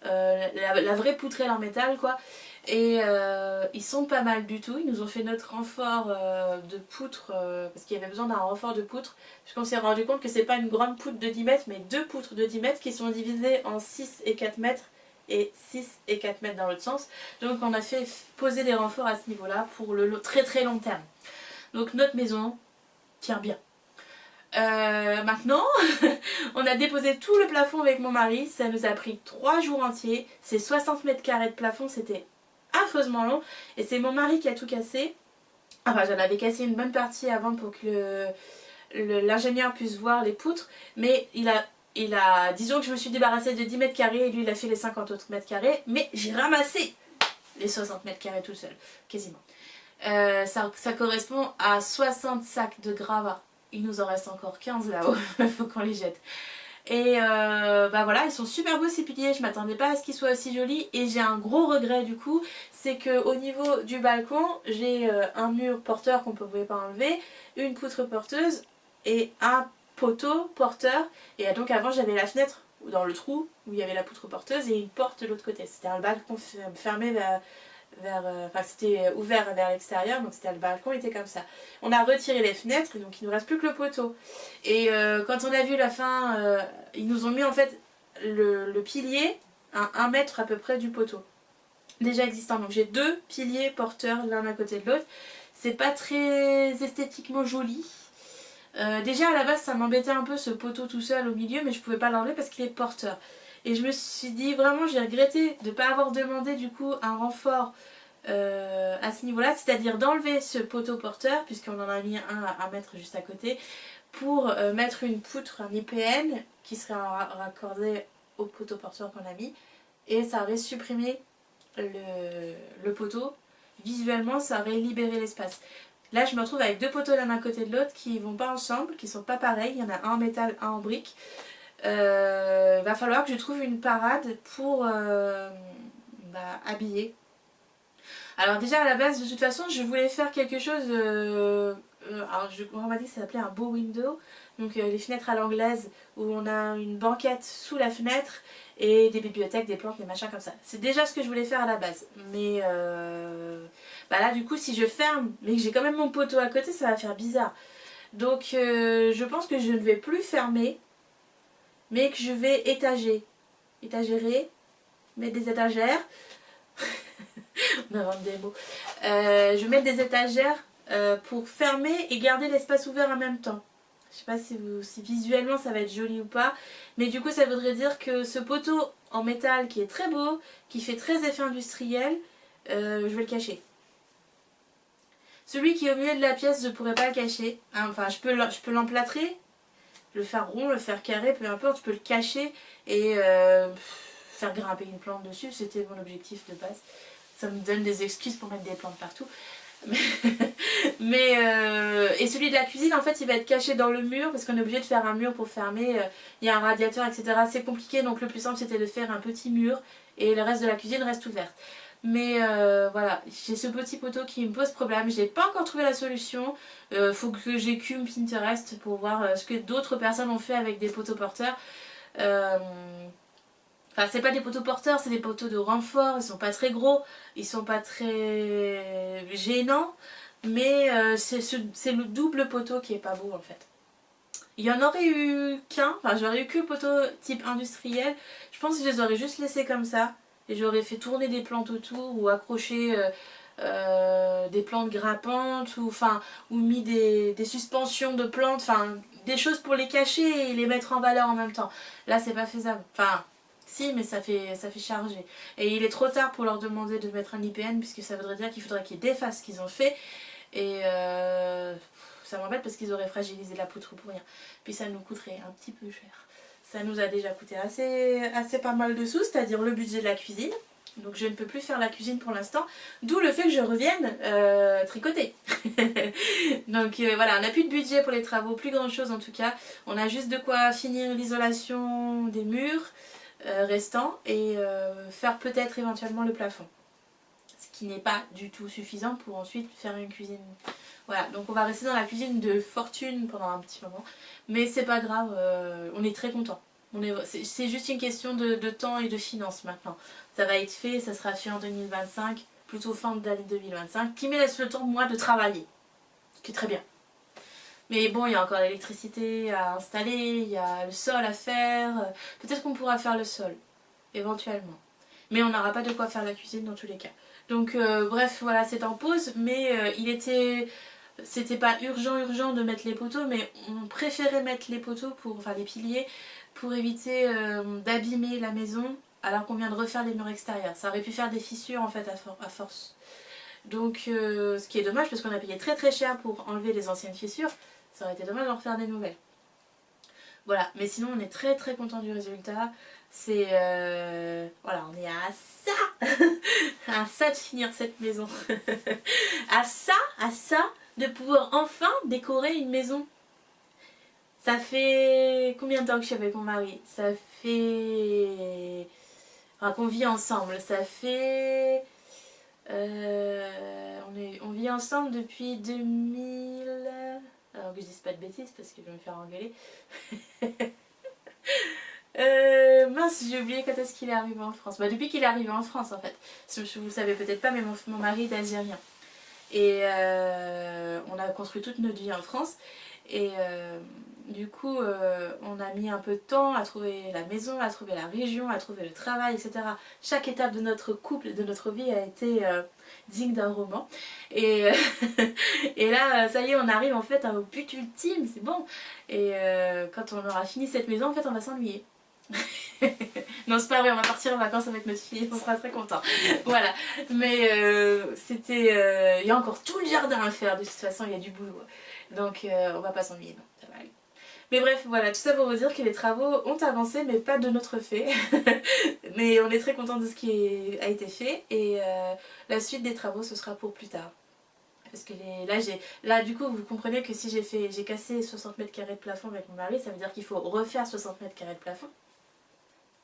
la vraie poutrelle en métal quoi. Et ils sont pas mal du tout. Ils nous ont fait notre renfort de poutre parce qu'il y avait besoin d'un renfort de poutre. Puisqu'on s'est rendu compte que c'est pas une grande poutre de 10 mètres mais deux poutres de 10 mètres qui sont divisées en 6 et 4 mètres et 6 et 4 mètres dans l'autre sens. Donc on a fait poser des renforts à ce niveau là pour le très très long terme. Donc notre maison tient bien. Maintenant, on a déposé tout le plafond avec mon mari, ça nous a pris 3 jours entiers, c'est 60 mètres carrés de plafond, c'était affreusement long, et c'est mon mari qui a tout cassé. Enfin, j'en avais cassé une bonne partie avant pour que l'ingénieur puisse voir les poutres, mais disons que je me suis débarrassée de 10 mètres carrés et lui il a fait les 50 autres mètres carrés, mais j'ai ramassé les 60 mètres carrés tout seul, quasiment. Ça correspond à 60 sacs de gravats. Il nous en reste encore 15 là-haut, il faut qu'on les jette. Et bah voilà, ils sont super beaux ces piliers, je m'attendais pas à ce qu'ils soient aussi jolis. Et j'ai un gros regret du coup, c'est qu'au niveau du balcon, j'ai un mur porteur qu'on ne pouvait pas enlever, une poutre porteuse et un poteau porteur. Et donc avant j'avais la fenêtre dans le trou où il y avait la poutre porteuse et une porte de l'autre côté. C'était un balcon fermé enfin c'était ouvert vers l'extérieur, donc c'était le balcon était comme ça. On a retiré les fenêtres et donc il nous reste plus que le poteau. Et quand on a vu la fin, ils nous ont mis en fait le pilier à 1 mètre à peu près du poteau déjà existant. Donc j'ai 2 piliers porteurs l'un à côté de l'autre. C'est pas très esthétiquement joli. Déjà à la base ça m'embêtait un peu ce poteau tout seul au milieu, mais je pouvais pas l'enlever parce qu'il est porteur. Et je me suis dit vraiment, j'ai regretté de ne pas avoir demandé du coup un renfort à ce niveau-là, c'est-à-dire d'enlever ce poteau porteur, puisqu'on en a mis un à mettre juste à côté, pour mettre une poutre, un IPN, qui serait raccordé au poteau porteur qu'on a mis, et ça aurait supprimé le poteau. Visuellement, ça aurait libéré l'espace. Là, je me retrouve avec 2 poteaux l'un à côté de l'autre qui vont pas ensemble, qui sont pas pareils. Il y en a un en métal, un en brique. Va falloir que je trouve une parade pour habiller. Alors déjà à la base de toute façon je voulais faire quelque chose, on m'a dit que ça s'appelait un bow window, donc les fenêtres à l'anglaise où on a une banquette sous la fenêtre et des bibliothèques, des plantes, des machins comme ça. C'est déjà ce que je voulais faire à la base, mais là du coup si je ferme mais que j'ai quand même mon poteau à côté ça va faire bizarre. Donc je pense que je ne vais plus fermer, mais que je vais étagérer, mettre des étagères. On invente des mots. Je vais mettre des étagères pour fermer et garder l'espace ouvert en même temps. Je sais pas si visuellement ça va être joli ou pas, mais du coup ça voudrait dire que ce poteau en métal qui est très beau, qui fait très effet industriel, je vais le cacher. Celui qui est au milieu de la pièce, je pourrais pas le cacher. Enfin, je peux l'emplâtrer, le faire rond, le faire carré, peu importe, je peux le cacher et faire grimper une plante dessus. C'était mon objectif de base. Ça me donne des excuses pour mettre des plantes partout. Et celui de la cuisine, en fait, il va être caché dans le mur parce qu'on est obligé de faire un mur pour fermer. Il y a un radiateur, etc. C'est compliqué, donc le plus simple c'était de faire un petit mur et le reste de la cuisine reste ouvert. Mais voilà, j'ai ce petit poteau qui me pose problème. J'ai pas encore trouvé la solution. Faut que j'écume Pinterest pour voir ce que d'autres personnes ont fait avec des poteaux porteurs. Enfin, c'est pas des poteaux porteurs, c'est des poteaux de renfort. Ils sont pas très gros, ils sont pas très gênants, mais c'est le double poteau qui est pas beau en fait. Il y en aurait eu qu'un, enfin j'aurais eu que le poteau type industriel. Je pense que je les aurais juste laissés comme ça et j'aurais fait tourner des plantes autour ou accrocher des plantes grimpantes ou mis des suspensions de plantes, enfin des choses pour les cacher et les mettre en valeur en même temps. Là c'est pas faisable. Enfin si, mais ça fait charger. Et il est trop tard pour leur demander de mettre un IPN puisque ça voudrait dire qu'il faudrait qu'ils défassent ce qu'ils ont fait. Et ça m'embête parce qu'ils auraient fragilisé la poutre pour rien. Puis ça nous coûterait un petit peu cher. Ça nous a déjà coûté assez pas mal de sous, c'est-à-dire le budget de la cuisine. Donc je ne peux plus faire la cuisine pour l'instant, d'où le fait que je revienne tricoter. Donc voilà, on n'a plus de budget pour les travaux, plus grand chose en tout cas. On a juste de quoi finir l'isolation des murs restants et faire peut-être éventuellement le plafond. Ce qui n'est pas du tout suffisant pour ensuite faire une cuisine. Voilà, donc on va rester dans la cuisine de fortune pendant un petit moment. Mais c'est pas grave, on est très content. C'est juste une question de temps et de finances maintenant. Ça va être fait, ça sera fait en 2025, plutôt fin d'année 2025, qui me laisse le temps moi de travailler. Ce qui est très bien. Mais bon, il y a encore l'électricité à installer, il y a le sol à faire. Peut-être qu'on pourra faire le sol, éventuellement. Mais on n'aura pas de quoi faire la cuisine dans tous les cas. Donc bref, voilà, c'est en pause, mais c'était pas urgent de mettre les poteaux, mais on préférait mettre les poteaux, enfin les piliers, pour éviter d'abîmer la maison alors qu'on vient de refaire les murs extérieurs. Ça aurait pu faire des fissures en fait à force. Donc ce qui est dommage parce qu'on a payé très cher pour enlever les anciennes fissures, ça aurait été dommage d'en refaire des nouvelles. Voilà, mais sinon on est très content du résultat. C'est voilà, on est à ça à ça de finir cette maison. à ça de pouvoir enfin décorer une maison. Ça fait combien de temps que je suis avec mon mari? Ça fait... Enfin, qu'on vit ensemble. Ça fait... on vit ensemble depuis 2000... Alors que je dise pas de bêtises parce que je vais me faire engueuler. Mince, j'ai oublié quand est-ce qu'il est arrivé en France. Bah, depuis qu'il est arrivé en France en fait. Vous le savez peut-être pas, mais mon mari est algérien. Et on a construit toute notre vie en France. Et du coup, on a mis un peu de temps à trouver la maison, à trouver la région, à trouver le travail, etc. Chaque étape de notre couple, de notre vie a été digne d'un roman. Et, et là, ça y est, on arrive en fait au but ultime, c'est bon. Et quand on aura fini cette maison, en fait, on va s'ennuyer. Non, c'est pas vrai, on va partir en vacances avec notre fille, on sera très content. Voilà, mais c'était... il y a encore tout le jardin à faire, de toute façon, il y a du boulot. Donc on va pas s'ennuyer, non, ça va aller. Mais bref, voilà, tout ça pour vous dire que les travaux ont avancé, mais pas de notre fait. Mais on est très content de ce qui a été fait, et la suite des travaux, ce sera pour plus tard. Parce que là du coup vous comprenez que si j'ai cassé 60 mètres carrés de plafond avec mon mari, ça veut dire qu'il faut refaire 60 mètres carrés de plafond.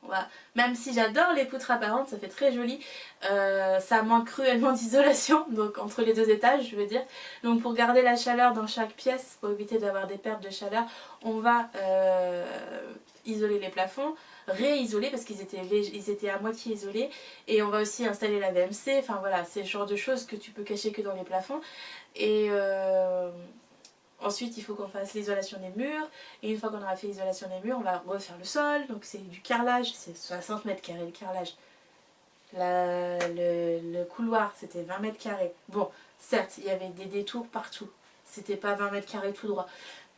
Voilà. Même si j'adore les poutres apparentes, ça fait très joli, ça manque cruellement d'isolation, donc entre les deux étages je veux dire. Donc pour garder la chaleur dans chaque pièce, pour éviter d'avoir des pertes de chaleur, on va isoler les plafonds, réisoler parce qu'ils étaient à moitié isolés, et on va aussi installer la VMC, enfin voilà, c'est le genre de choses que tu peux cacher que dans les plafonds. Et ensuite il faut qu'on fasse l'isolation des murs, et une fois qu'on aura fait l'isolation des murs, on va refaire le sol, donc c'est du carrelage, c'est 60 mètres carrés le carrelage. Le couloir c'était 20 mètres carrés. Bon, certes il y avait des détours partout, c'était pas 20 mètres carrés tout droit.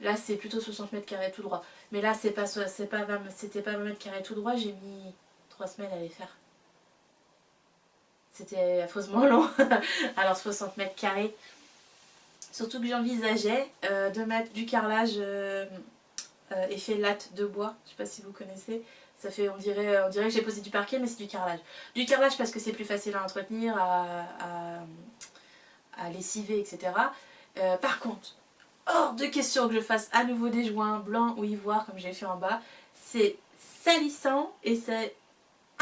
Là c'est plutôt 60 mètres carrés tout droit. Mais là c'était pas 20 mètres carrés tout droit, j'ai mis 3 semaines à les faire. C'était affreusement long. Alors 60 mètres carrés. Surtout que j'envisageais de mettre du carrelage effet latte de bois. Je sais pas si vous connaissez. Ça fait, on dirait que j'ai posé du parquet, mais c'est du carrelage. Du carrelage parce que c'est plus facile à entretenir, à lessiver, etc. Par contre, hors de question que je fasse à nouveau des joints blancs ou ivoire comme j'ai fait en bas. C'est salissant et c'est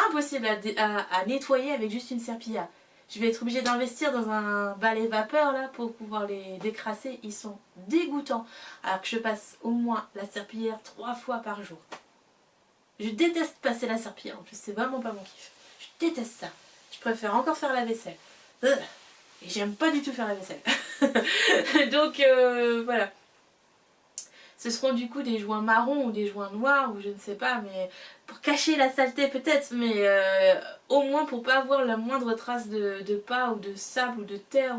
impossible à nettoyer avec juste une serpillière. Je vais être obligée d'investir dans un balai vapeur là pour pouvoir les décrasser. Ils sont dégoûtants. Alors que je passe au moins la serpillière 3 fois par jour. Je déteste passer la serpillière en plus, c'est vraiment pas mon kiff. Je déteste ça. Je préfère encore faire la vaisselle. Et j'aime pas du tout faire la vaisselle. Donc voilà. Ce seront du coup des joints marrons ou des joints noirs ou je ne sais pas, mais pour cacher la saleté peut-être, mais au moins pour pas avoir la moindre trace de pas ou de sable ou de terre.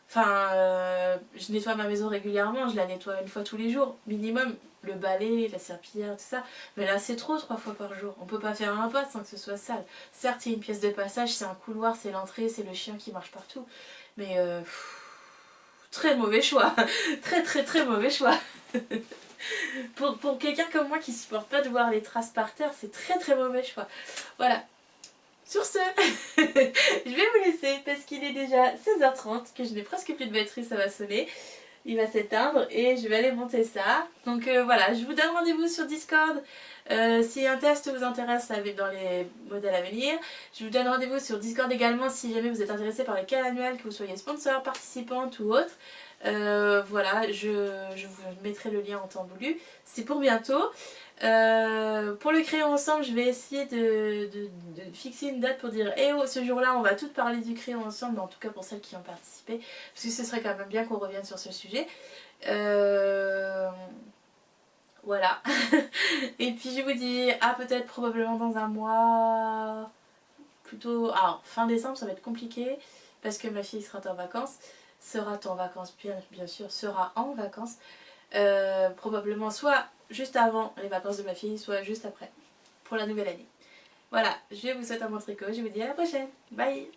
Enfin, je nettoie ma maison régulièrement, je la nettoie une fois tous les jours, minimum. Le balai, la serpillière, tout ça. Mais là, c'est trop 3 fois par jour. On peut pas faire un pas sans que ce soit sale. Certes, c'est une pièce de passage, c'est un couloir, c'est l'entrée, c'est le chien qui marche partout. Mais très mauvais choix. Très très très mauvais choix. Pour quelqu'un comme moi qui supporte pas de voir les traces par terre, c'est très très mauvais choix. Voilà. Sur ce, je vais vous laisser parce qu'il est déjà 16h30, que je n'ai presque plus de batterie, ça va sonner. Il va s'éteindre et je vais aller monter ça. Donc voilà, je vous donne rendez-vous sur Discord si un test vous intéresse dans les modèles à venir. Je vous donne rendez-vous sur Discord également si jamais vous êtes intéressé par les cales annuelles, que vous soyez sponsor, participante ou autre. Voilà, je vous mettrai le lien en temps voulu. C'est pour bientôt. Pour le crayon ensemble, je vais essayer de fixer une date pour dire eh oh, ce jour-là, on va toutes parler du crayon ensemble, en tout cas pour celles qui ont participé, parce que ce serait quand même bien qu'on revienne sur ce sujet. Voilà. Et puis je vous dis à peut-être probablement dans un mois, plutôt. Alors, fin décembre, ça va être compliqué parce que ma fille sera en vacances. Bien sûr, sera en vacances. Probablement soit juste avant les vacances de ma fille, soit juste après, pour la nouvelle année. Voilà, je vous souhaite un bon tricot, je vous dis à la prochaine. Bye!